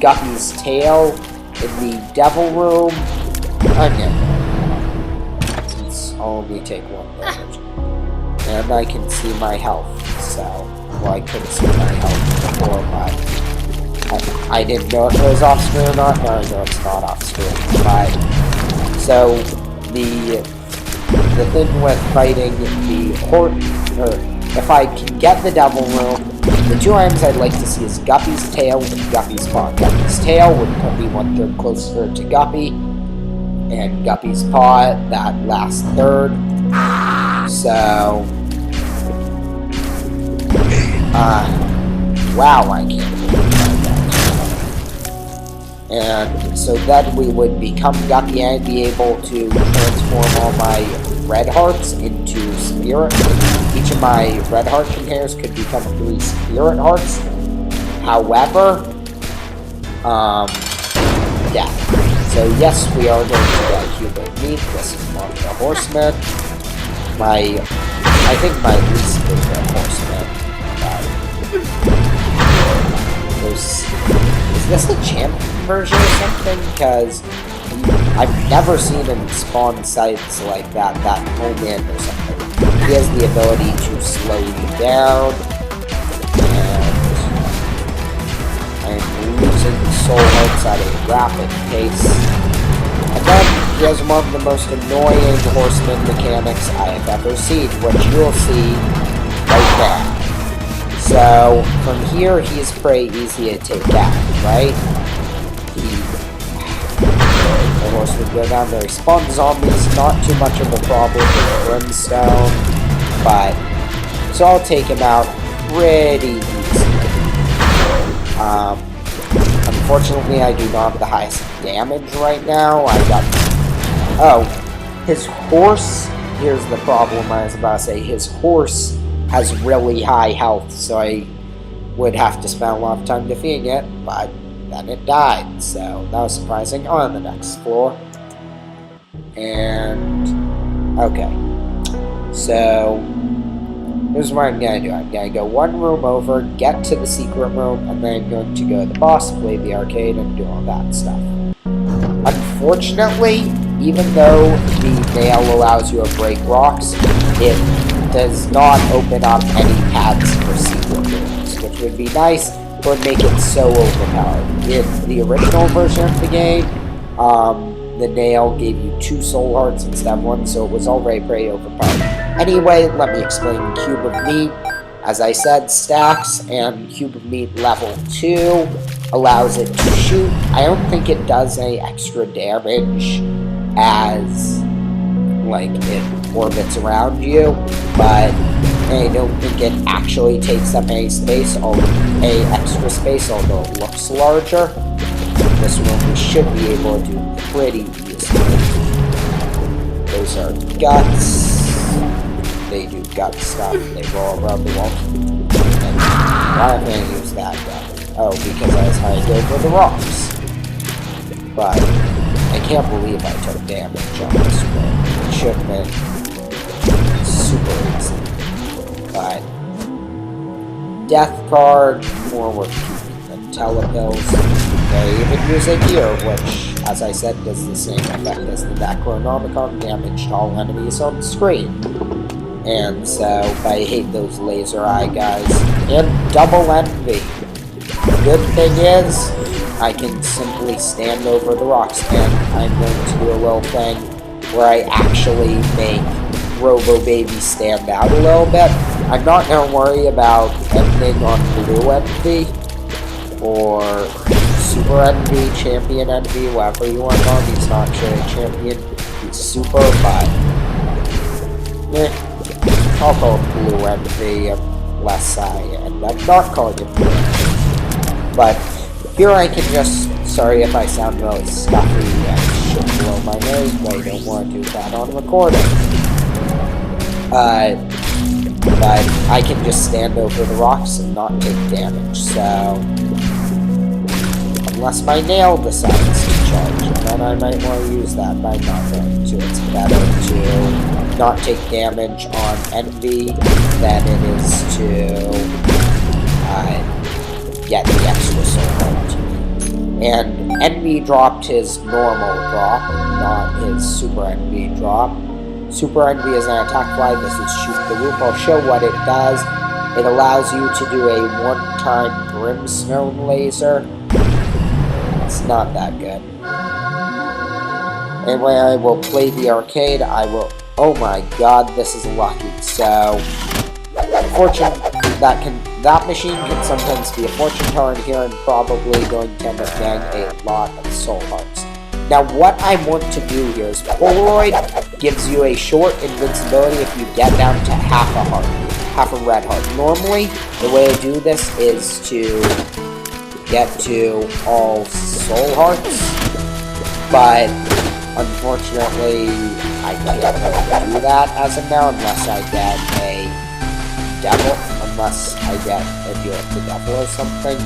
Guppy's tail in the Devil Room. Okay. Since I'll only take 1 damage. And I can see my health, so, well, I couldn't see my health before, but I didn't know if it was off screen or not. No, I know it's not off screen, but, so, the thing with fighting the horde, or if I can get the Devil Room, the 2 items I'd like to see is Guppy's tail and Guppy's paw. Guppy's tail would put me 1/3 closer to Guppy, and Guppy's paw, that last third. So, wow, I can't believe that. And so then we would become Guppy and be able to transform all my red hearts into spirit. Each of my red heart containers could become 3 spirit hearts. However, yeah. So yes, we are going to get human meat. This is one of the horsemen. I think my least favorite horseman. Is this a champion version or something? Because I've never seen him spawn sites like that home in or something. He has the ability to slow you down, and I'm losing soul hearts at a rapid pace. And then he has one of the most annoying horseman mechanics I have ever seen, which you'll see right now. So, from here, he is pretty easy to take out, right? The horse would go down there. He spawns zombies, not too much of a problem with brimstone, but, so I'll take him out pretty easily. Unfortunately, I do not have the highest damage right now. His horse, here's the problem I was about to say, his horse has really high health, so I would have to spend a lot of time defeating it, but then it died, so that was surprising. On the next floor. And, okay. So, here's what I'm gonna do. I'm gonna go 1 room over, get to the secret room, and then I'm going to go to the boss, play the arcade, and do all that stuff. Unfortunately, even though the nail allows you to break rocks, it does not open up any paths for secret rooms, which would be nice, but would make it so overpowered. In the original version of the game, the nail gave you 2 soul hearts instead of 1, so it was already pretty overpowered. Anyway, let me explain Cube of Meat. As I said, stacks, and Cube of Meat level 2 allows it to shoot. I don't think it does any extra damage as, like, it orbits around you, but I don't think it actually takes up any space, extra space, although it looks larger. This one we should be able to do pretty easily. Those are guts. They do gut stuff. They roll around the wall. And why am I going to use that gun? Oh, because I was hiding over the rocks. But I can't believe I took damage on this one. It should have been super easy. But death card, more worth keeping than telepills. They even use a gear, which, as I said, does the same effect as the Necronomicon, damage to all enemies on screen. And so, I hate those laser eye guys. And double envy. The good thing is, I can simply stand over the rocks, and I'm going to do a little thing where I actually make Robo Baby stand out a little bit. I'm not going to worry about ending on Blue Envy, or Super Envy, Champion Envy, whatever you want on. He's not actually a champion, he's super, but I'll call him Blue Envy unless I end up not calling him Blue Envy. But here I can just, sorry if I sound really stuffy and shit below my nose, but I don't want to do that on recording. But I can just stand over the rocks and not take damage, so unless my nail decides to charge, and then I might want to use that, but I'm not going to. It's better to not take damage on Envy than it is to get the extra soul heart. And Envy dropped his normal drop, not his Super Envy drop. Super Envy is an attack fly. This is Shoot the Loop. I'll show what it does. It allows you to do a one-time Brimstone laser. It's not that good. Anyway, I will play the arcade. I will... Oh my god, this is lucky. So, fortune... That machine can sometimes be a fortune teller, and here I'm probably going to end up getting a lot of soul hearts. Now, what I want to do here is Polaroid gives you a short invincibility if you get down to half a heart, half a red heart. Normally, the way I do this is to get to all soul hearts, but unfortunately, I can't really do that as of now unless I get a devil, unless I get a deal with the devil or something.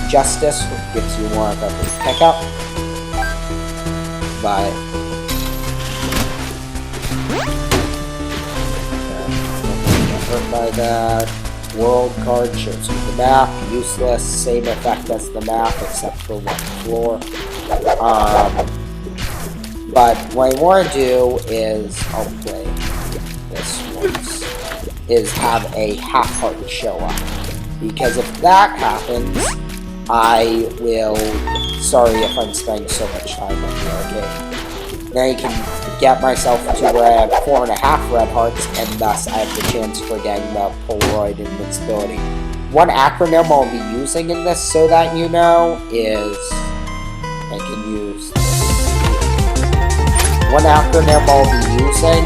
Justice gives you one of every pickup. But hurt by that. World card shows you the map. Useless, same effect as the map except for one floor. But what I want to do is I'll play this once. Is have a half heart show up, because if that happens, I will. Sorry if I'm spending so much time on the arcade. Now I can get myself to where I have 4.5 red hearts, and thus I have the chance for getting the Polaroid invincibility. One acronym I'll be using in this, so that you know, is I can use this. One acronym I'll be using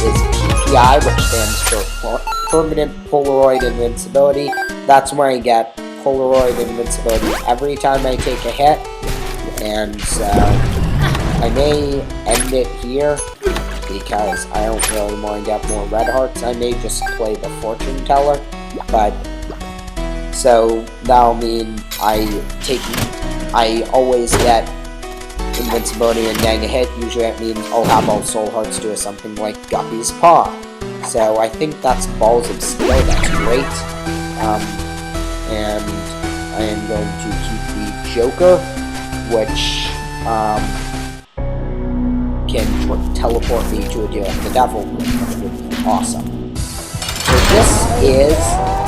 is PPI, which stands for Permanent Polaroid Invincibility. That's where I get Polaroid invincibility every time I take a hit, and so I may end it here because I don't really want to get more red hearts. I may just play the fortune teller, but so that'll mean I always get invincibility and getting a hit. Usually that means I'll have all soul hearts do something like Guppy's Paw. So I think that's Balls of Steel. That's great. And I am going to keep the Joker, which can teleport me to a deal with the devil, which would be awesome. So this is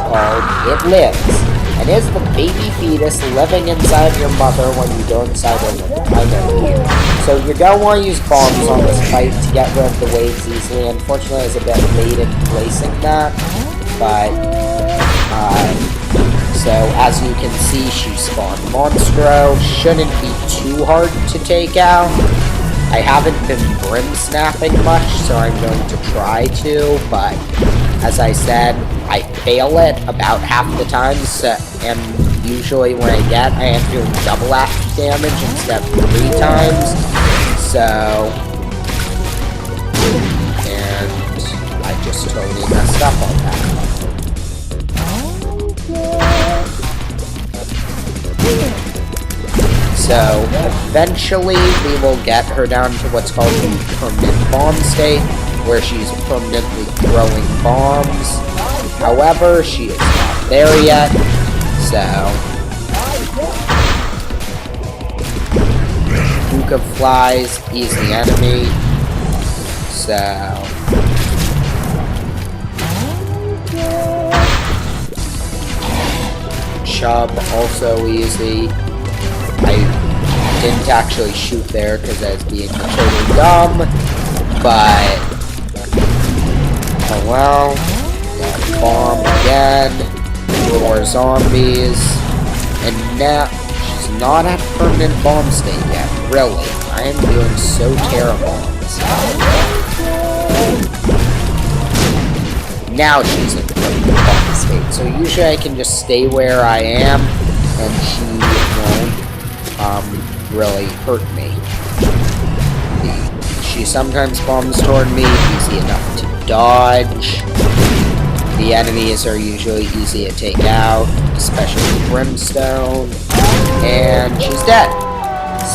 called It Lives, and is the baby fetus living inside your mother when you go inside her. I know here. So you're going to want to use bombs on this fight to get rid of the waves easily. Unfortunately, I was a bit late in placing that, but so, as you can see, she spawned Monstro. Shouldn't be too hard to take out. I haven't been brim snapping much, so I'm going to try to, but as I said, I fail it about half the time, so, and usually when I have to do double act damage instead of 3 times, so, and I just totally messed up on that. So, eventually, we will get her down to what's called the permanent bomb state, where she's permanently throwing bombs. However, she is not there yet, so of flies, easy enemy. So Chub, also easy. I didn't actually shoot there because I was being totally dumb, but oh well. Got bomb again. More zombies. And now she's not at permanent bomb state yet. Really, I am doing so terrible on this side. Now she's in permanent bomb state. So usually I can just stay where I am, and she won't really hurt me. She sometimes bombs toward me, easy enough to dodge. The enemies are usually easy to take out, especially Brimstone, and she's dead.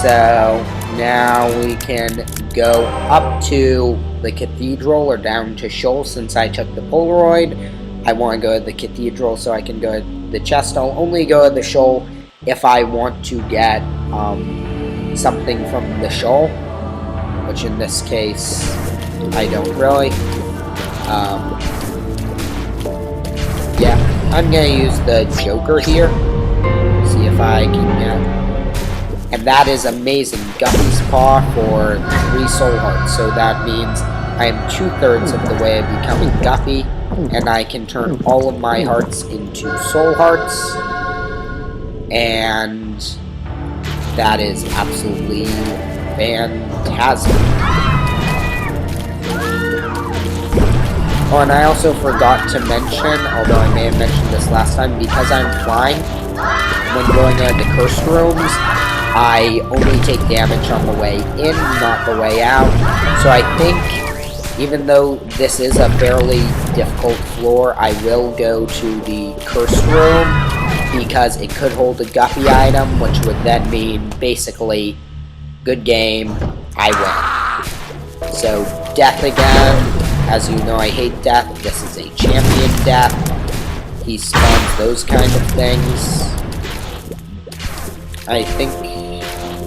So now we can go up to the Cathedral or down to Shoal. Since I took the Polaroid, I want to go to the Cathedral so I can go to the chest. I'll only go to the Shoal if I want to get something from the Shoal, which in this case I don't really. Yeah, I'm gonna use the Joker here. See if I can get. And that is amazing. Guppy's Paw for 3 soul hearts. So that means I am 2/3 of the way of becoming Guppy. And I can turn all of my hearts into soul hearts. And that is absolutely fantastic. Oh, and I also forgot to mention, although I may have mentioned this last time, because I'm flying, when going into the cursed rooms, I only take damage on the way in, not the way out. So I think, even though this is a fairly difficult floor, I will go to the cursed room, because it could hold a Guppy item, which would then mean, basically, good game, I win. So, death again. As you know, I hate death. This is a champion death. He spawns those kind of things. I think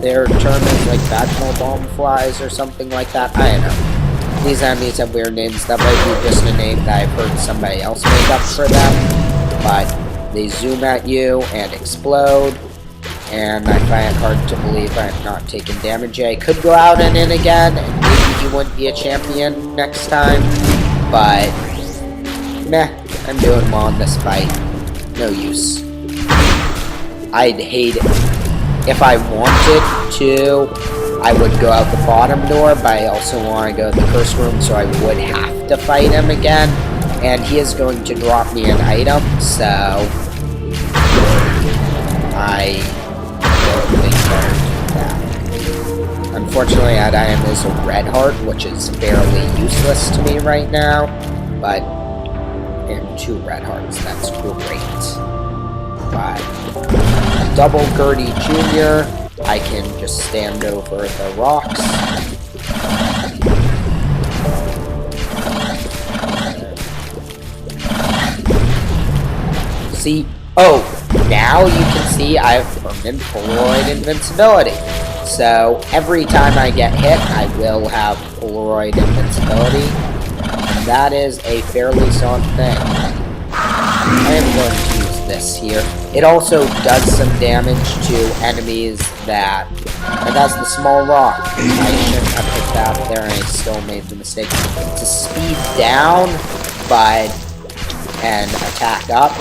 their term is like vaginal bomb flies or something like that. I don't know. These enemies have weird names. That might be just a name that I've heard somebody else make up for them. But they zoom at you and explode. And I find it hard to believe I'm not taking damage. I could go out and in again, and maybe he wouldn't be a champion next time, but meh, I'm doing well in this fight. No use. I'd hate it. If I wanted to, I would go out the bottom door, but I also want to go to the curse room, so I would have to fight him again, and he is going to drop me an item, so I don't think that. Unfortunately, that item is a red heart, which is fairly useless to me right now, but and 2 red hearts, that's great. But double Gertie Jr., I can just stand over the rocks. See? Oh, now you can see I have permanent Polaroid invincibility. So every time I get hit, I will have Polaroid invincibility. And that is a fairly solid thing. I am going to use this here. It also does some damage to enemies that... And that's the small rock. I shouldn't have put that there, and I still made the mistake. It's a speed down, but... and attack up.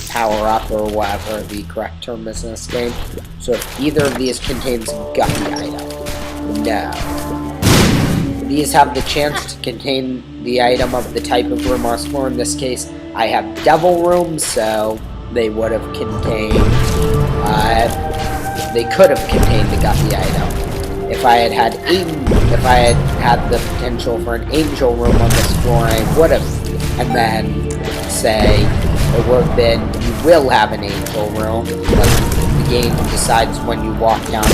Power up, or whatever the correct term is in this game. So if either of these contains a Guppy item, no. These have the chance to contain the item of the type of room I was for. In this case, I have Devil Room, so they would have contained, they could have contained the Guppy item. If I had had the potential for an Angel Room on this floor, I would have. And then, say, it would have been, you will have an Angel Room, because the game decides when you walk down the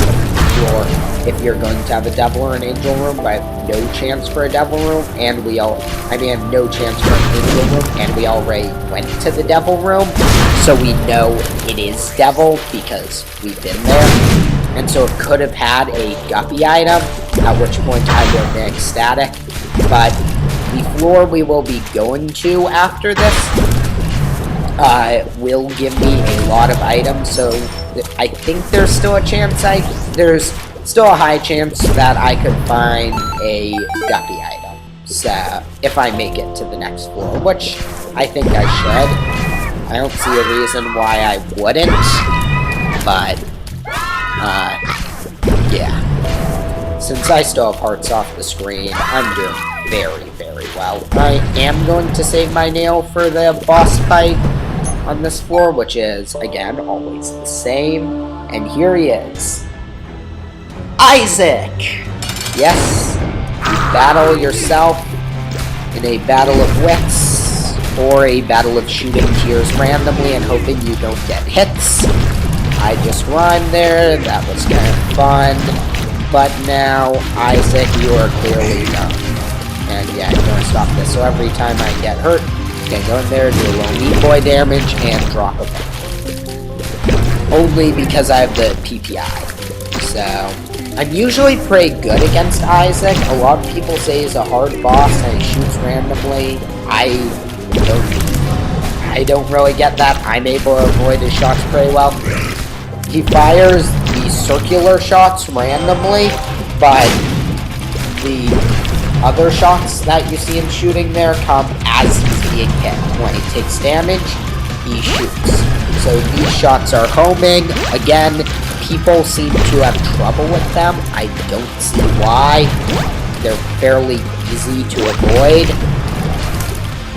floor if you're going to have a Devil or an Angel Room, but I have no chance for a Devil Room, and I have no chance for an Angel Room, and we already went to the Devil Room, so we know it is Devil, because we've been there, and so it could have had a guppy item, at which point I would have been ecstatic. But the floor we will be going to after this will give me a lot of items, so I think there's still a chance there's still a high chance that I could find a guppy item. So, if I make it to the next floor, which I think I should. I don't see a reason why I wouldn't, but, yeah. Since I still have hearts off the screen, I'm doing very, very well. I am going to save my nail for the boss fight on this floor, which is, again, always the same. And here he is. Isaac! Yes, you battle yourself in a battle of wits, or a battle of shooting tears randomly and hoping you don't get hits. I just rhymed there, that was kind of fun. But now, Isaac, you are clearly done. And yeah, I'm going to stop this. So every time I get hurt, I'm going to go in there, do a little meat boy damage, and drop a bomb. Only because I have the PPI. So, I'm usually pretty good against Isaac. A lot of people say he's a hard boss and he shoots randomly. I don't really get that. I'm able to avoid his shots pretty well. He fires the circular shots randomly, but the other shots that you see him shooting there come as he's being hit. When he takes damage, he shoots. So these shots are homing. Again, people seem to have trouble with them. I don't see why. They're fairly easy to avoid.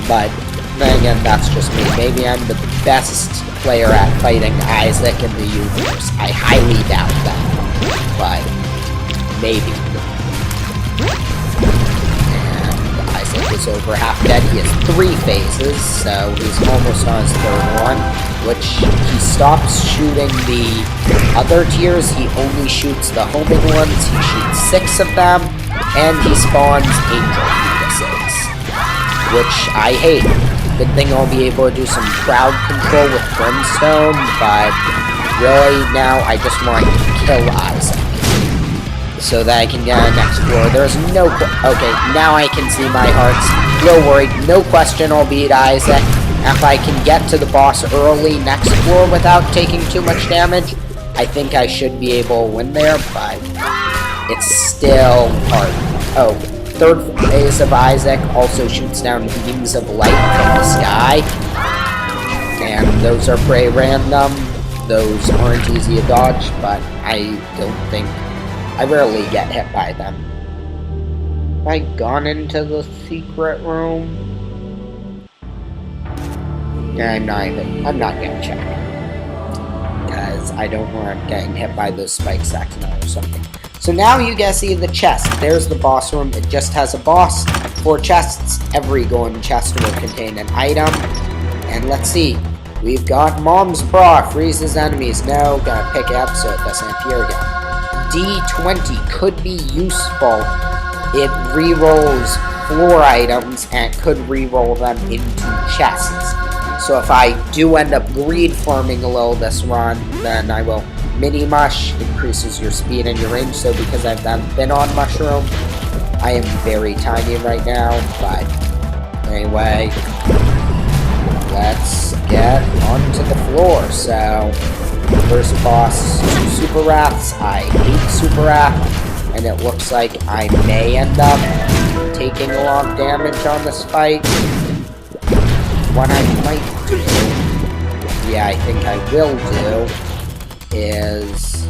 But then again, that's just me. Maybe I'm the best player at fighting Isaac in the universe. I highly doubt that. But maybe. And Isaac is over half dead. He has 3 phases, so he's almost on his 3rd one, which he stops shooting the other tiers. He only shoots the homing ones. He shoots 6 of them, and he spawns angel fetuses, which I hate. Good thing I'll be able to do some crowd control with Brimstone, but really now I just want to kill Isaac so that I can get on the next floor. There's no okay, now I can see my hearts. No worried, no question I'll beat Isaac. If I can get to the boss early next floor without taking too much damage, I think I should be able to win there, but it's still hard. Oh, 3rd phase of Isaac also shoots down beams of light from the sky, and those are pretty random. Those aren't easy to dodge, but I don't think I rarely get hit by them. Have I gone into the secret room? Yeah, I'm not gonna check, because I don't want getting hit by those spike sacks now or something. So now you guys see the chest. There's the boss room. It just has a boss. 4 chests. Every golden chest will contain an item. And let's see. We've got Mom's Bra. Freezes enemies. No, gotta pick it up so it doesn't appear again. D20 could be useful. It re-rolls floor items and could re-roll them into chests. So if I do end up greed farming a little this run, then I will. Mini Mush increases your speed and your range, so because I've been on Mushroom, I am very tiny right now, but anyway, let's get onto the floor. So, first boss, Super Wraths. I hate Super Wrath, and it looks like I may end up taking a lot of damage on this fight. What I might do, yeah, I think I will do, is...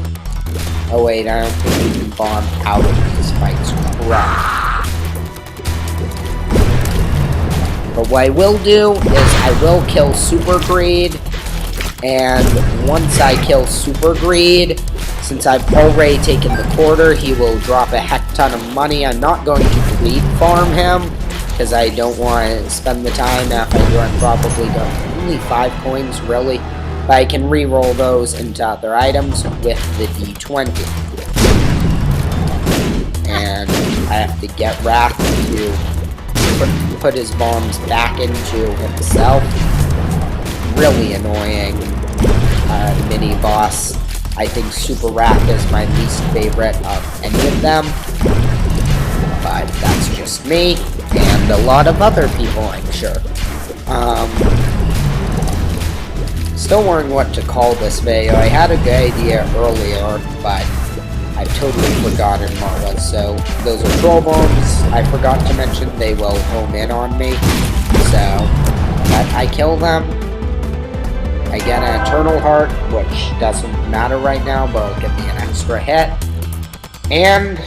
Oh wait, I don't think we can bomb out of these fights. Correct. But what I will do is I will kill Super Greed, and once I kill Super Greed, since I've already taken the quarter, he will drop a heck ton of money. I'm not going to greed farm him, because I don't want to spend the time. If I do, I'm probably going only 5 coins, really. But I can re-roll those into other items with the D20. And I have to get Wrath to put his bombs back into himself. Really annoying mini-boss. I think Super Rat is my least favorite of any of them. But that's just me, and a lot of other people, I'm sure. Still wondering what to call this video. I had a good idea earlier, but I've totally forgotten what it was. So, those are troll bombs. I forgot to mention they will home in on me. So, but I kill them. I get an Eternal Heart, which doesn't matter right now, but it'll give me an extra hit. And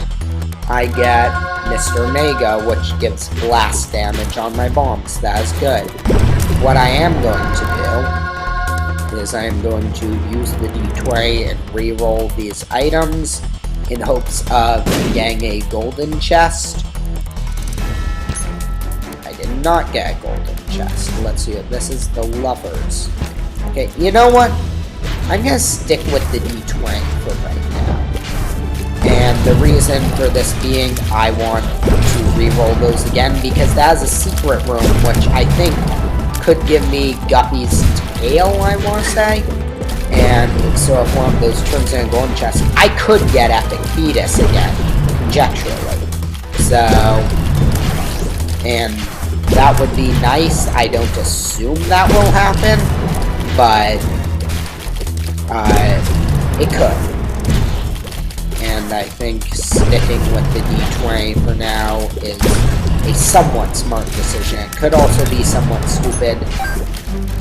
I get Mr. Mega, which gives blast damage on my bombs. That is good. What I am going to do is I am going to use the D20 and re-roll these items in hopes of getting a golden chest. I did not get a golden chest. Let's see what this is. The Lovers. Okay, you know what? I'm gonna stick with the D20 for right now. And the reason for this being, I want to re-roll those again, because that is a secret room, which I think could give me Guppy's tail, I want to say. And so if one of those turns in a golden chest, I could get Epic Fetus again, conjecturally. So, and that would be nice. I don't assume that will happen, but it could. And I think sticking with the D20 for now is a somewhat smart decision. It could also be somewhat stupid,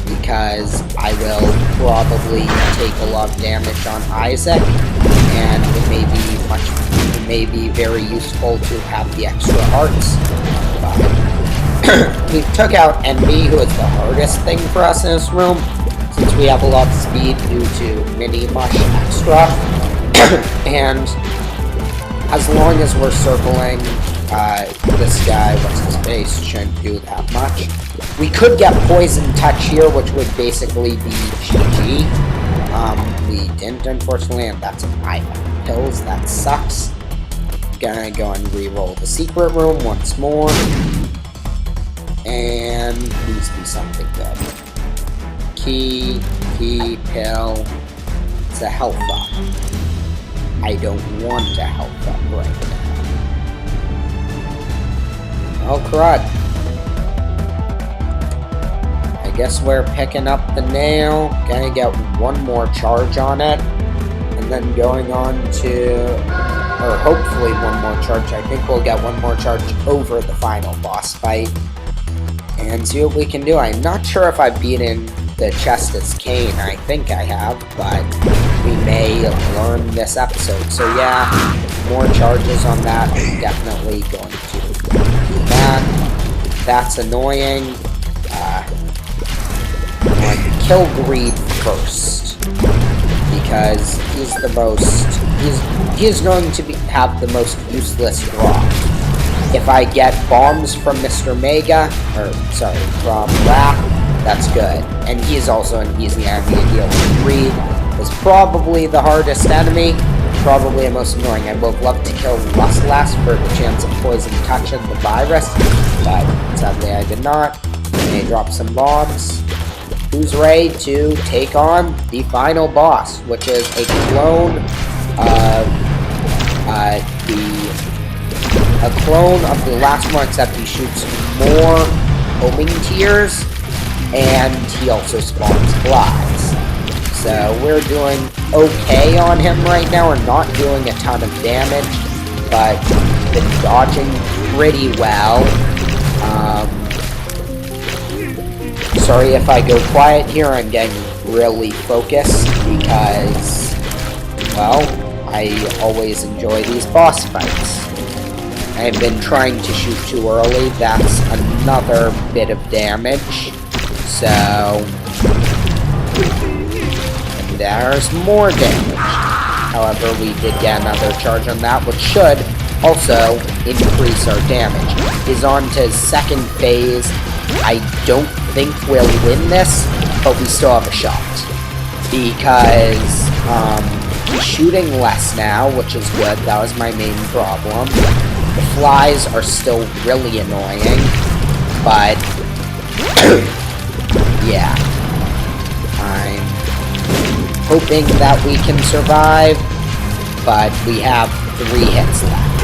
because I will probably take a lot of damage on Isaac, and it may be very useful to have the extra hearts. But we took out Envy, who is the hardest thing for us in this room, since we have a lot of speed due to Mini Mush Extra. And as long as we're circling this guy, what's his face, shouldn't do that much. We could get Poison Touch here, which would basically be GG. We didn't, unfortunately, and that's 5 pills. That sucks. Gonna go and re-roll the secret room once more. And please be something good. Key, pill. It's a health up. I don't want a health up right now. Oh, crud. I guess we're picking up the nail. Gonna get one more charge on it. And then going on to... or hopefully one more charge. I think we'll get one more charge over the final boss fight. And see what we can do. I'm not sure if I've beaten the Chestus Cane. I think I have, but we may learn this episode. So yeah, more charges on that. I'm definitely going to do that. That's annoying. Kill Greed first, because he's the most... He's going to have the most useless drop. If I get bombs from Mr. Mega, from Wrath, that's good. And he's also an easy enemy to deal with. Greed is probably the hardest enemy, probably the most annoying. I would love to kill Lust for the chance of Poison Touch and the virus, but sadly I did not. May drop some bombs. Who's ready to take on the final boss, which is a clone of the last one, except he shoots more homing tears, and he also spawns flies. So we're doing okay on him right now. We're not doing a ton of damage, but been dodging pretty well. Sorry if I go quiet here. I'm getting really focused because, well, I always enjoy these boss fights. I've been trying to shoot too early. That's another bit of damage. So, and there's more damage. However, we did get another charge on that, which should also increase our damage. He's on to his second phase. I don't think we'll win this, but we still have a shot. Because, he's shooting less now, which is good. That was my main problem. The flies are still really annoying, but yeah, I'm hoping that we can survive, but we have 3 hits left.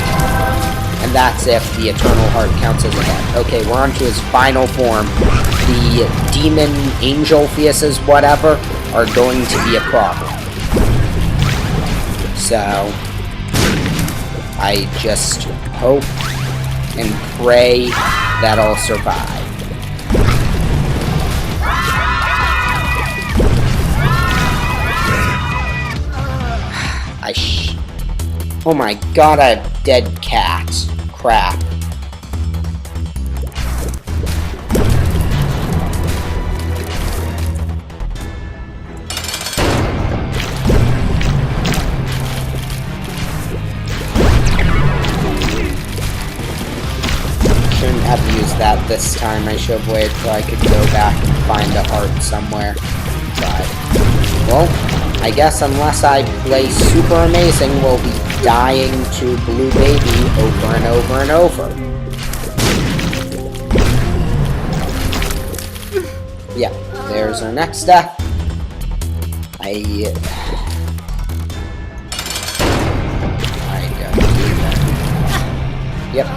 And that's if the Eternal Heart counts as a hit. Okay, we're on to his final form. The demon angel fetuses, whatever, are going to be a problem. So, I just hope and pray that I'll survive. Oh my god, I have dead cats. Crap. Shouldn't have used that this time. I should have waited till I could go back and find a heart somewhere. But, well, I guess unless I play super amazing, we'll be dying to Blue Baby over and over and over. Yeah, there's our next step. I gotta do that. Yep.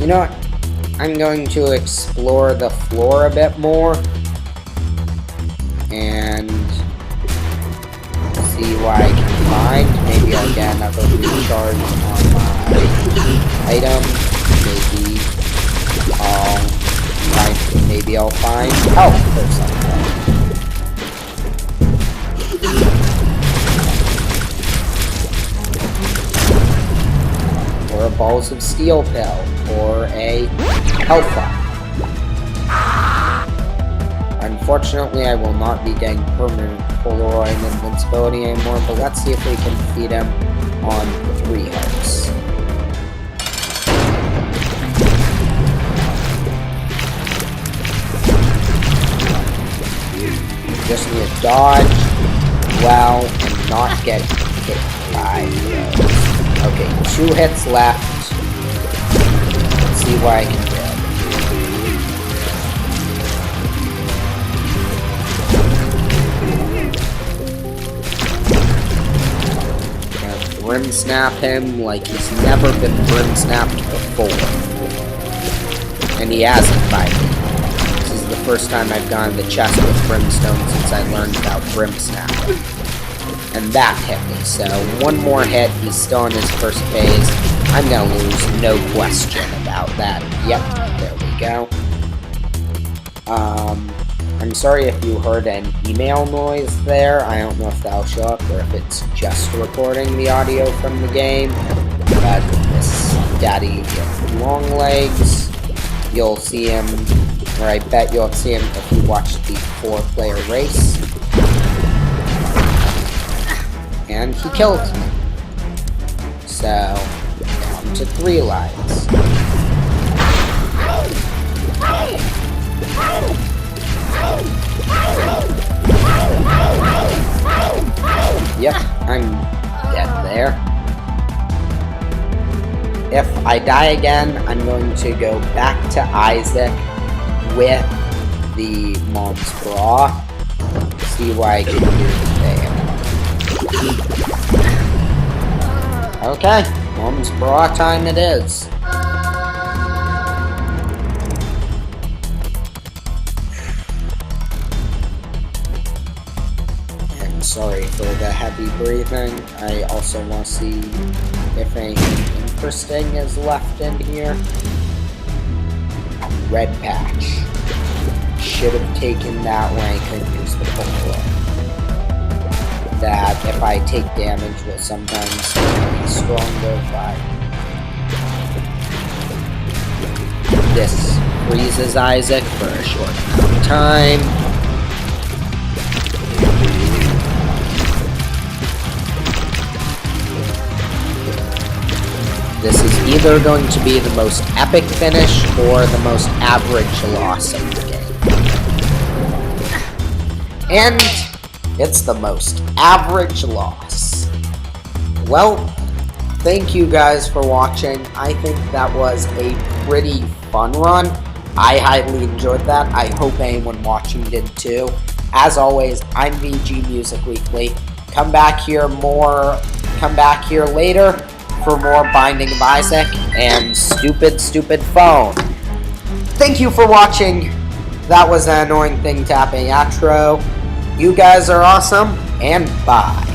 You know what? I'm going to explore the floor a bit more. And see what I can find. Maybe I'll get another recharge on my item. Maybe I'll find health or something. Or a balls of steel pill. Or a health up. Unfortunately, I will not be getting permanent Polaroid invincibility anymore, but let's see if we can feed him on 3 hearts. Just need to dodge well and not get hit by those. Okay, 2 hits left. Let's see what I can do. Brim snap him like he's never been brim snapped before. And he hasn't by me. This is the first time I've gone to the chest with brimstone since I learned about brim snap. And that hit me, so 1 more hit, he's still in his first phase. I'm gonna lose, no question about that. Yep, there we go. I'm sorry if you heard an email noise there. I don't know if that'll show up or if it's just recording the audio from the game. But this daddy with long legs, you'll see him, or I bet you'll see him if you watch the 4-player race. And he killed me. So, down to 3 lives. Yep, I'm dead there. If I die again, I'm going to go back to Isaac with the mom's bra. See what I can do there. Okay, mom's bra time it is. Sorry for the heavy breathing. I also want to see if anything interesting is left in here. Red patch. Should have taken that when I couldn't use the Polaroid. That, if I take damage, will sometimes be stronger, but this freezes Isaac for a short amount of time. This is either going to be the most epic finish or the most average loss of the game. And it's the most average loss. Well, thank you guys for watching. I think that was a pretty fun run. I highly enjoyed that. I hope anyone watching did too. As always, I'm VGMusicWeekly. Come back here later for more Binding of Isaac and Stupid Phone. Thank you for watching. That was an annoying thing tapping outro. You guys are awesome, and bye.